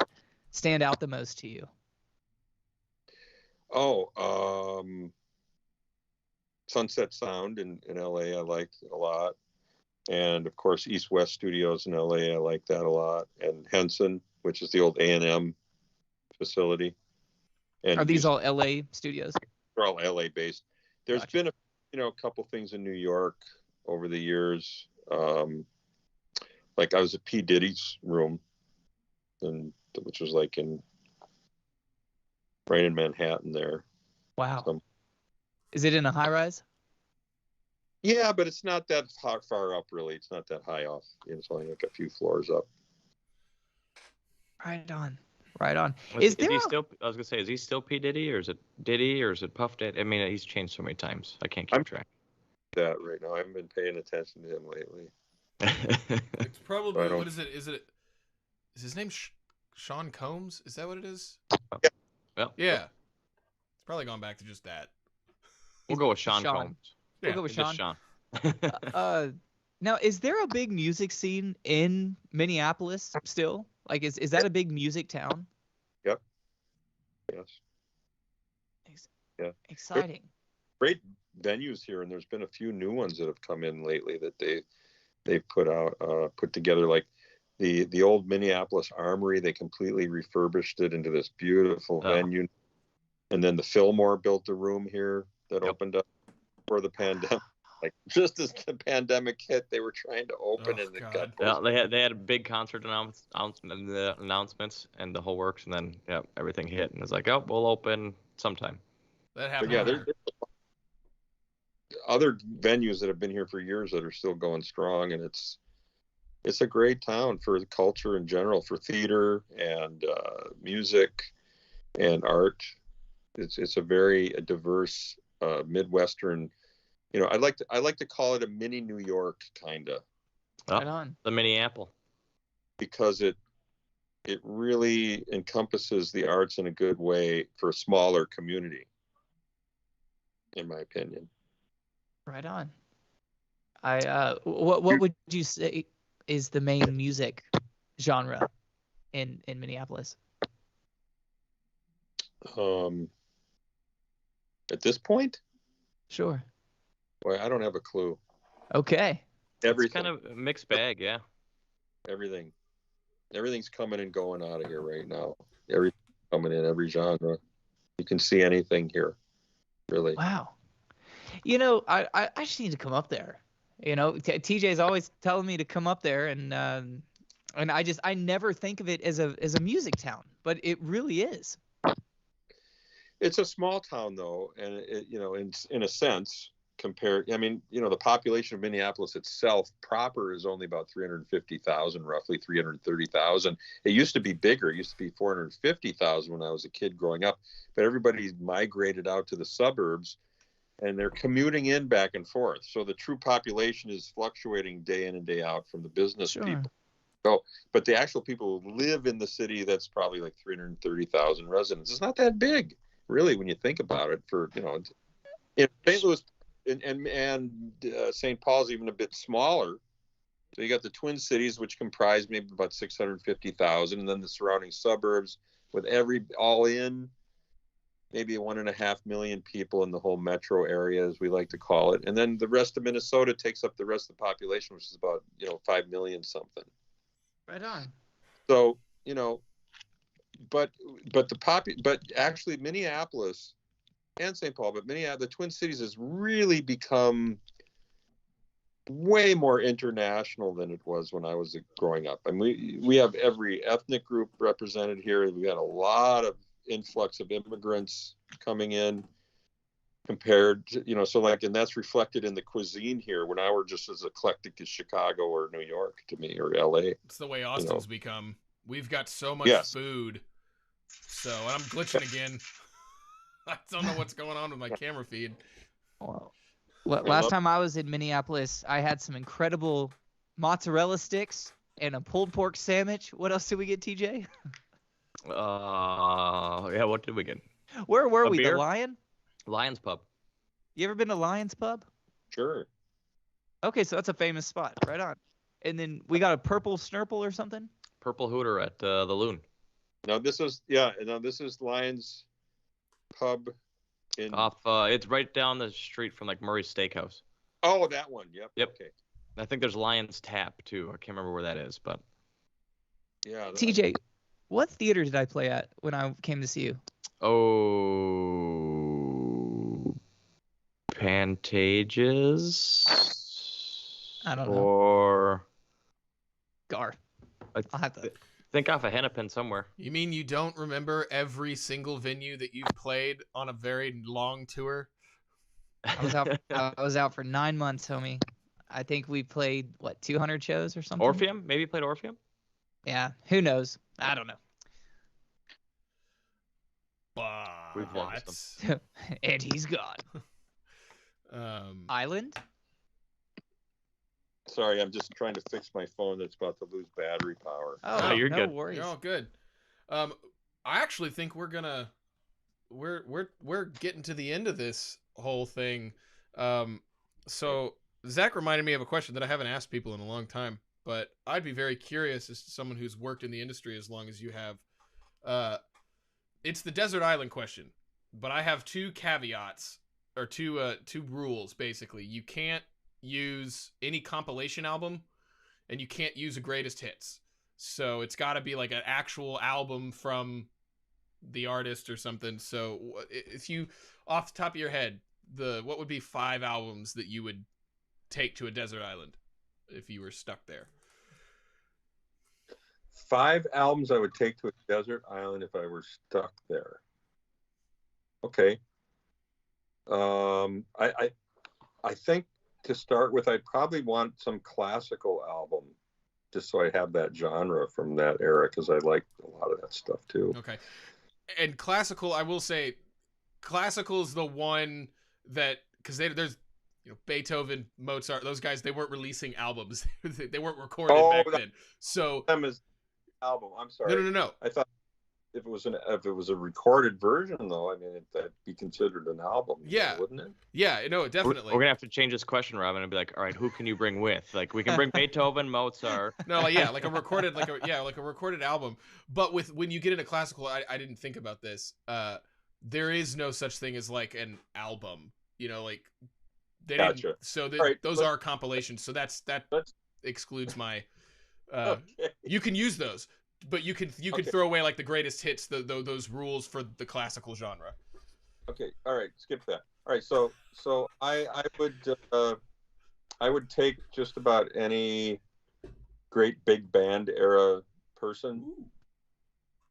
stand out the most to you? Sunset Sound in LA I liked a lot, and of course East West Studios in LA I like that a lot, and Henson, which is the old A&M facility. And are these all LA studios? They're all LA based. There's Gotcha. been a couple things in New York over the years. Like I was at P. Diddy's room, which was like right in Manhattan there. Wow. Is it in a high rise? Yeah, but it's not that far up, really. It's not that high off. It's only like a few floors up. Right on. Right on. Is he still? I was gonna say, is he still P Diddy, or is it Diddy, or is it Puff Daddy? I mean, he's changed so many times. I can't keep track. That right now, I haven't been paying attention to him lately. It's probably what is it? Is his name Sean Combs? Is that what it is? Yeah. Well, yeah. It's probably gone back to just that. We'll go with Sean Combs. We'll go with Just Sean. Sean. Now, is there a big music scene in Minneapolis still? Like, is that a big music town? Yep. Yes. Yeah. Exciting. Great venues here, and there's been a few new ones that have come in lately that they've put together. Like the old Minneapolis Armory, they completely refurbished it into this beautiful venue. And then the Fillmore built a room here that opened up for the pandemic. Like just as the pandemic hit, they were trying to open and it got. Yeah, they had a big concert announcements and the whole works, and then everything hit, and it's like, oh, we'll open sometime. That happened. Yeah, there's other venues that have been here for years that are still going strong, and it's a great town for the culture in general, for theater and music and art. It's a very diverse Midwestern. I like to call it a mini New York, kinda. Right on. The Minneapolis. Because it really encompasses the arts in a good way for a smaller community, in my opinion. Right on. What would you say is the main music genre in Minneapolis? At this point? Sure. Boy, I don't have a clue. Okay. Everything. It's kind of a mixed bag, yeah. Everything's coming and going out of here right now. Everything's coming in, every genre. You can see anything here, really. Wow. I just need to come up there. TJ's always telling me to come up there, and I never think of it as a music town, but it really is. It's a small town though, and in a sense, compared, I mean, the population of Minneapolis itself proper is only about 350,000, roughly 330,000. It used to be bigger. It used to be 450,000 when I was a kid growing up, but everybody migrated out to the suburbs. and they're commuting in back and forth. So the true population is fluctuating day in and day out from the business people. So, but the actual people who live in the city, that's probably like 330,000 residents. It's not that big, really, when you think about it. For in St. Louis and St. Paul's even a bit smaller. So you got the Twin Cities, which comprise maybe about 650,000, and then the surrounding suburbs with all in maybe 1.5 million people in the whole metro area, as we like to call it, and then the rest of Minnesota takes up the rest of the population, which is about 5 million something. Right on. So but actually Minneapolis and St. Paul, but the Twin Cities has really become way more international than it was when I was growing up. I mean, we have every ethnic group represented here. We got a lot of influx of immigrants coming in compared to, so and that's reflected in the cuisine here. When I were just as eclectic as Chicago or New York to me, or LA. It's the way Austin's become. We've got so much food. So I'm glitching again. I don't know what's going on with my camera feed. Well, last time I was in Minneapolis, I had some incredible mozzarella sticks and a pulled pork sandwich. What else did we get, TJ? Yeah, what did we get? Where were we? Beer? The Lion? Lions Pub. You ever been to Lion's Pub? Sure. Okay, so that's a famous spot. Right on. And then we got a purple snurple or something? Purple Hooter at the Loon. No, this is Lion's Pub in it's right down the street from Murray's Steakhouse. Oh, that one. Yep. Okay. I think there's Lion's Tap too. I can't remember where that is, but yeah. TJ, what theater did I play at when I came to see you? Oh, Pantages. I don't know. Or Gar. I'll have to think off a Hennepin somewhere. You mean you don't remember every single venue that you've played on a very long tour? I was out for 9 months, homie. I think we played 200 shows or something. Orpheum? Maybe you played Orpheum? Yeah, who knows? I don't know. We've lost them. And he's gone. Island? Sorry, I'm just trying to fix my phone that's about to lose battery power. Oh, you're no good. Worries. You're all good. I actually think we're getting to the end of this whole thing. So Zach reminded me of a question that I haven't asked people in a long time, but I'd be very curious as to someone who's worked in the industry as long as you have. It's the desert island question, but I have two caveats or two rules basically. You can't use any compilation album, and you can't use a greatest hits. So it's got to be an actual album from the artist or something. So if you, off the top of your head, what would be 5 albums that you would take to a desert island if you were stuck there? 5 albums I would take to a desert island if I were stuck there. Okay. I think to start with, I'd probably want some classical album, just so I have that genre from that era, because I like a lot of that stuff too. Okay. And classical, I will say, classical is the one that, because there's Beethoven, Mozart, those guys, they weren't releasing albums. They weren't recorded back then. So them is album. I'm sorry. No. I thought if it was a recorded version, though, I mean, that'd be considered an album. Yeah, wouldn't it? Yeah, no, definitely. We're gonna have to change this question, Robin, and be like, all right, who can you bring with? We can bring Beethoven, Mozart. No, a recorded, a recorded album. But when you get into classical, I didn't think about this. There is no such thing as an album. They Gotcha. didn't. So Right, those are compilations. So that excludes my. Okay. You can use those. But you can throw away the greatest hits, those rules for the classical genre. Okay, all right, skip that. All right, so I would take just about any great big band era person,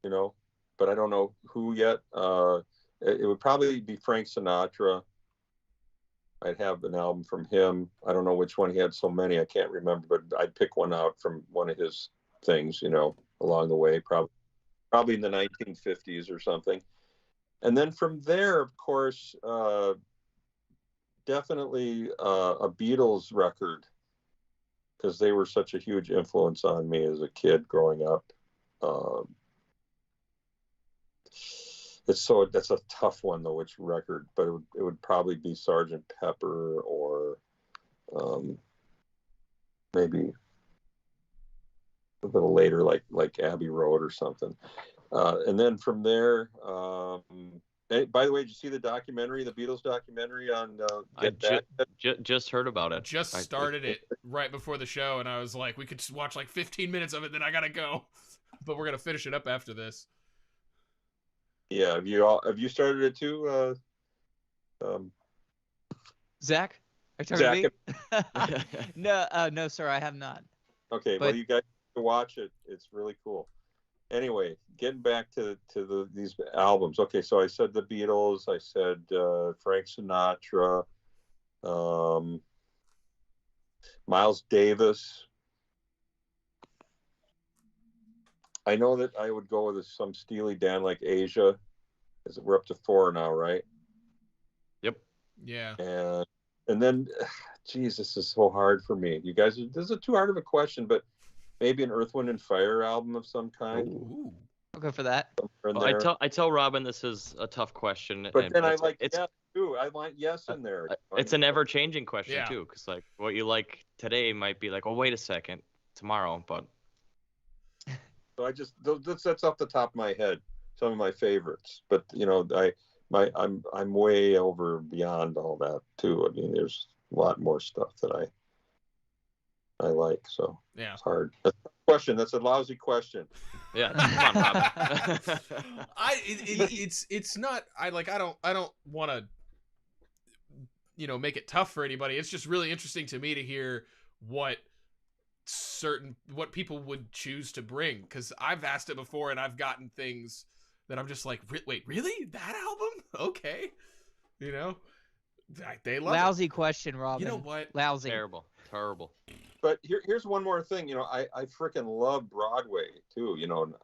but I don't know who yet. It would probably be Frank Sinatra. I'd have an album from him. I don't know which one. He had so many, I can't remember, but I'd pick one out from one of his things, along the way, probably in the 1950s or something. And then from there, of course, definitely a Beatles record, because they were such a huge influence on me as a kid growing up. That's a tough one though, which record, but it would probably be Sgt. Pepper, or maybe a little later, like Abbey Road or something. And then from there, hey, by the way, did you see the Beatles documentary on I just heard about it. Just started it right before the show, and I was like, we could just watch like 15 minutes of it, then I gotta go. But we're gonna finish it up after this. Yeah, have you started it too? Zach? Are you talking to me? No, sir, I have not. Okay, well, you guys have to watch it. It's really cool. Anyway, getting back to these albums. Okay, so I said the Beatles. I said Frank Sinatra, Miles Davis. I know that I would go with some Steely Dan, like Asia. We're up to 4 now, right? Yep. Yeah. And then, geez, this is so hard for me. You guys, this is too hard of a question, but maybe an Earth, Wind, and Fire album of some kind. Ooh. I'll go for that. Well, I tell Robin this is a tough question. But then I like yes too. I want yes in there. It's an ever-changing question Yeah. too, because like what you like today might be like, oh, wait a second, tomorrow. But so that's off the top of my head, some of my favorites. But you know, I'm way over beyond all that too. I mean, there's a lot more stuff that I like. So yeah, it's hard. That's a question. That's a lousy question. Yeah, come on, Robin. It's not. I don't want to, make it tough for anybody. It's just really interesting to me to hear what people would choose to bring, because I've asked it before and I've gotten things that I'm just like, wait, really? That album? Okay. They love Lousy it. question, Robin. You know what? Lousy. Terrible. But here's one more thing. I freaking love Broadway too. And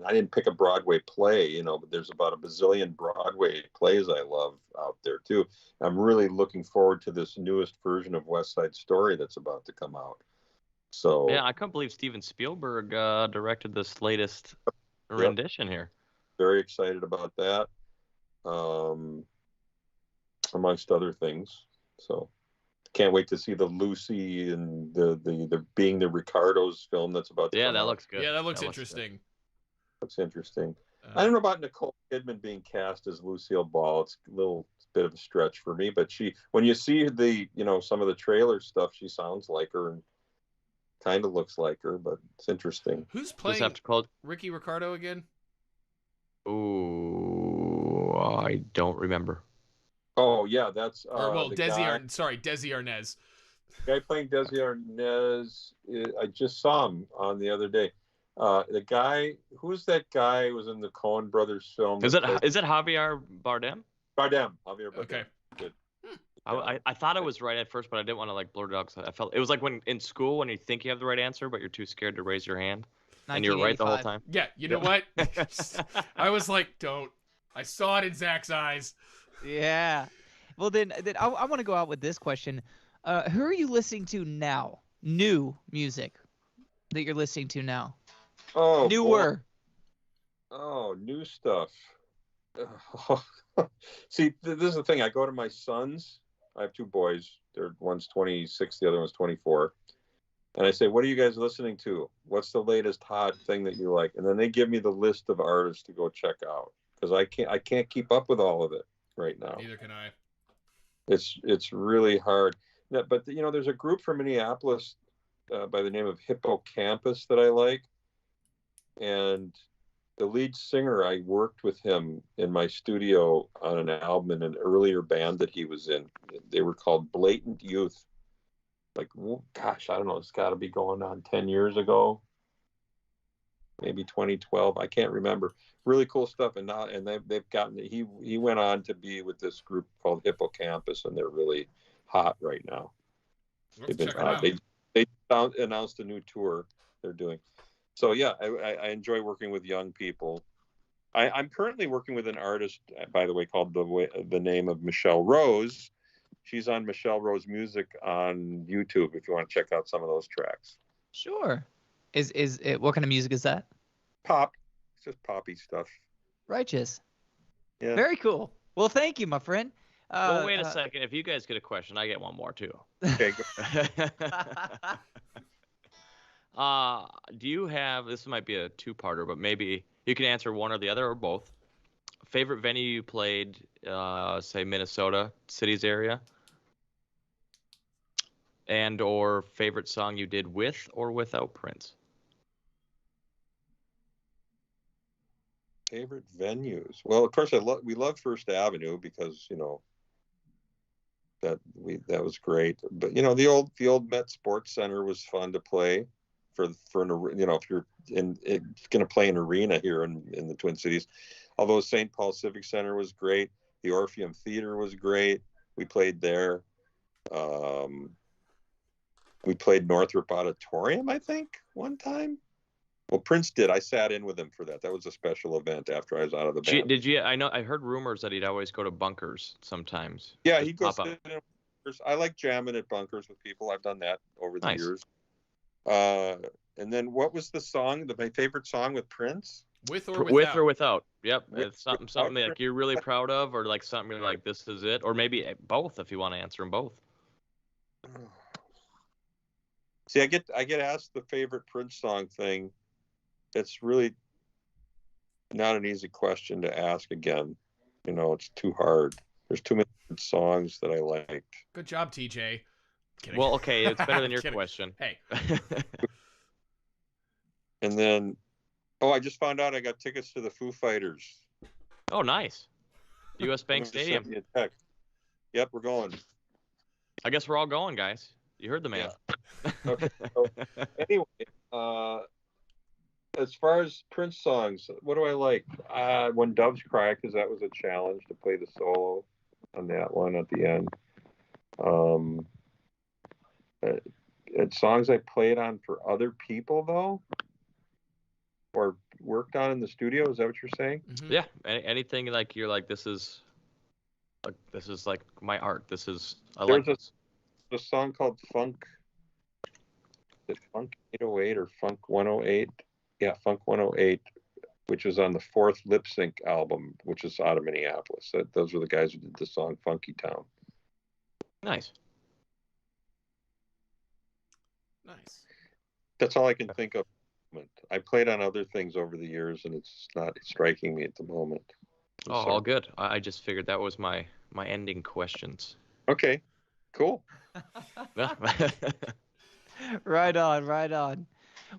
I didn't pick a Broadway play. But there's about a bazillion Broadway plays I love out there too. I'm really looking forward to this newest version of West Side Story that's about to come out. So yeah, I can't believe Steven Spielberg directed this latest rendition here. Very excited about that, amongst other things. So can't wait to see the Lucy and the Being the Ricardos film that's about to come that out. looks good. Yeah, that looks interesting. Looks interesting. I don't know about Nicole Kidman being cast as Lucille Ball. It's a little bit of a stretch for me, but when you see some of the trailer stuff, she sounds like her and kind of looks like her, but it's interesting. Who's playing Ricky Ricardo again? Ooh, I don't remember. Oh yeah, that's Desi Arnaz. The guy playing Desi Arnaz. I just saw him on the other day. The guy, who's that guy who was in the Coen Brothers film? Is it Javier Bardem? Javier Bardem. Okay. Good. I thought I was right at first, but I didn't want to blurt it out, because I felt it was like when in school when you think you have the right answer, but you're too scared to raise your hand, and you're right the whole time. Yeah, you know what? I was like, don't. I saw it in Zach's eyes. Yeah. Well, then I want to go out with this question. Who are you listening to now? New music that you're listening to now? Oh, newer. Oh, new stuff. See, this is the thing. I go to my sons. I have 2 boys. One's 26, the other one's 24. And I say, what are you guys listening to? What's the latest hot thing that you like? And then they give me the list of artists to go check out, because I can't keep up with all of it right now. Neither can I. It's really hard. But there's a group from Minneapolis by the name of Hippocampus that I like, and the lead singer, I worked with him in my studio on an album in an earlier band that he was in. They were called Blatant Youth. Like, gosh, I don't know. It's got to be going on 10 years ago, maybe 2012. I can't remember. Really cool stuff. And now, they've gotten. He went on to be with this group called Hippocampus, and they're really hot right now. They announced a new tour they're doing. So yeah, I enjoy working with young people. I'm currently working with an artist, by the way, called the name of Michelle Rose, she's on Michelle Rose Music on YouTube if you want to check out some of those tracks. Sure. Is it, what kind of music is that? Pop. It's just poppy stuff. Righteous. Yeah. Very cool. Well, thank you, my friend. Well, wait a second. If you guys get a question, I get one more too. Okay, go. Do you have, this might be a two-parter, but maybe you can answer one or the other or both. Favorite venue you played, say Minnesota cities area, and or favorite song you did with or without Prince? Favorite venues. Well, of course, we love First Avenue because that was great. But the old Met Sports Center was fun to play for if you're going to play an arena here in the Twin Cities. Although St. Paul Civic Center was great, the Orpheum Theater was great. We played there. We played Northrop Auditorium, I think, one time. Well, Prince did. I sat in with him for that. That was a special event after I was out of the band. Did you? I heard rumors that he'd always go to bunkers sometimes. Yeah, he goes to bunkers. I like jamming at bunkers with people. I've done that over the years. And then what was the song? My favorite song with Prince? With or without? With or without. Yep. With It's something like you're really proud of, or like something you're like, this is it, or maybe both if you want to answer them both. See, I get asked the favorite Prince song thing. It's really not an easy question to ask again. It's too hard. There's too many songs that I liked. Good job, TJ. Kidding. Well, okay, it's better than your question. Hey. And then, I just found out I got tickets to the Foo Fighters. Oh, nice. U.S. Bank Stadium. Sent me a text. Yep, we're going. I guess we're all going, guys. You heard the man. Yeah. Okay. So, anyway, as far as Prince songs, what do I like? When Doves Cry, because that was a challenge to play the solo on that one at the end. Songs I played on for other people, though, or worked on in the studio. Is that what you're saying? Mm-hmm. Yeah. Anything like you're like, this is like my art. There's a song called Funk. Is it Funk 808 or Funk 108? Yeah, Funk 108, which was on the 4th Lip Sync album, which is out of Minneapolis. Those were the guys who did the song Funky Town. Nice. Nice. That's all I can think of. I played on other things over the years, and it's not striking me at the moment. All good. I just figured that was my ending questions. Okay, cool. Right on.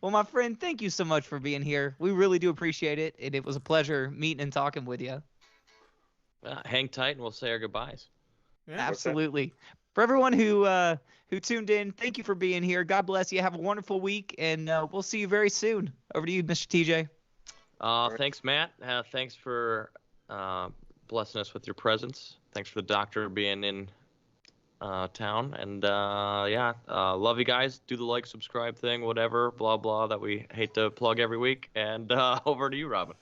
Well, my friend, thank you so much for being here. We really do appreciate it, and it was a pleasure meeting and talking with you. Hang tight, and we'll say our goodbyes. Yeah. Absolutely. For everyone who tuned in, thank you for being here. God bless you. Have a wonderful week, and we'll see you very soon. Over to you, Mr. TJ. Thanks, Matt. Thanks for blessing us with your presence. Thanks for the doctor being in town. And love you guys. Do the like, subscribe thing, whatever, blah, blah, that we hate to plug every week. And over to you, Robin.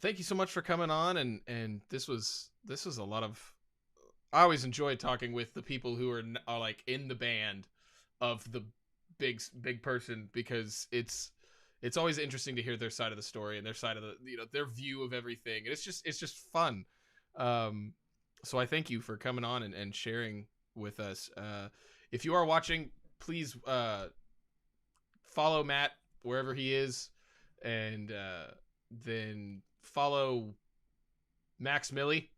Thank you so much for coming on. And this was a lot of... I always enjoy talking with the people who are like in the band of the big person, because it's always interesting to hear their side of the story and their side of their view of everything. And it's just fun. So I thank you for coming on and sharing with us. If you are watching, please follow Matt wherever he is, and then follow Max Millie.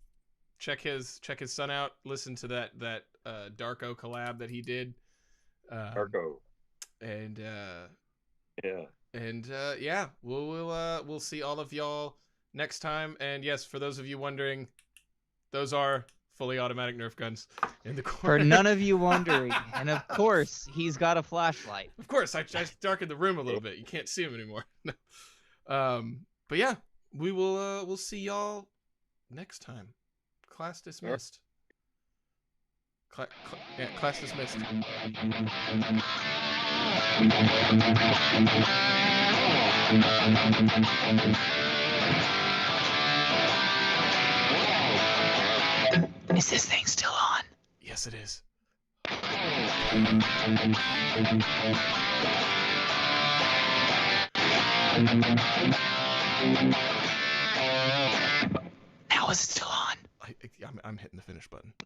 Check his son out. Listen to that Darko collab that he did. Darko. And yeah. And we'll see all of y'all next time. And yes, for those of you wondering, those are fully automatic Nerf guns in the corner. For none of you wondering, and of course he's got a flashlight. Of course, I darkened the room a little bit. You can't see him anymore. But yeah, we'll see y'all next time. Class dismissed. Class dismissed. Is this thing still on? Yes, it is. Now is still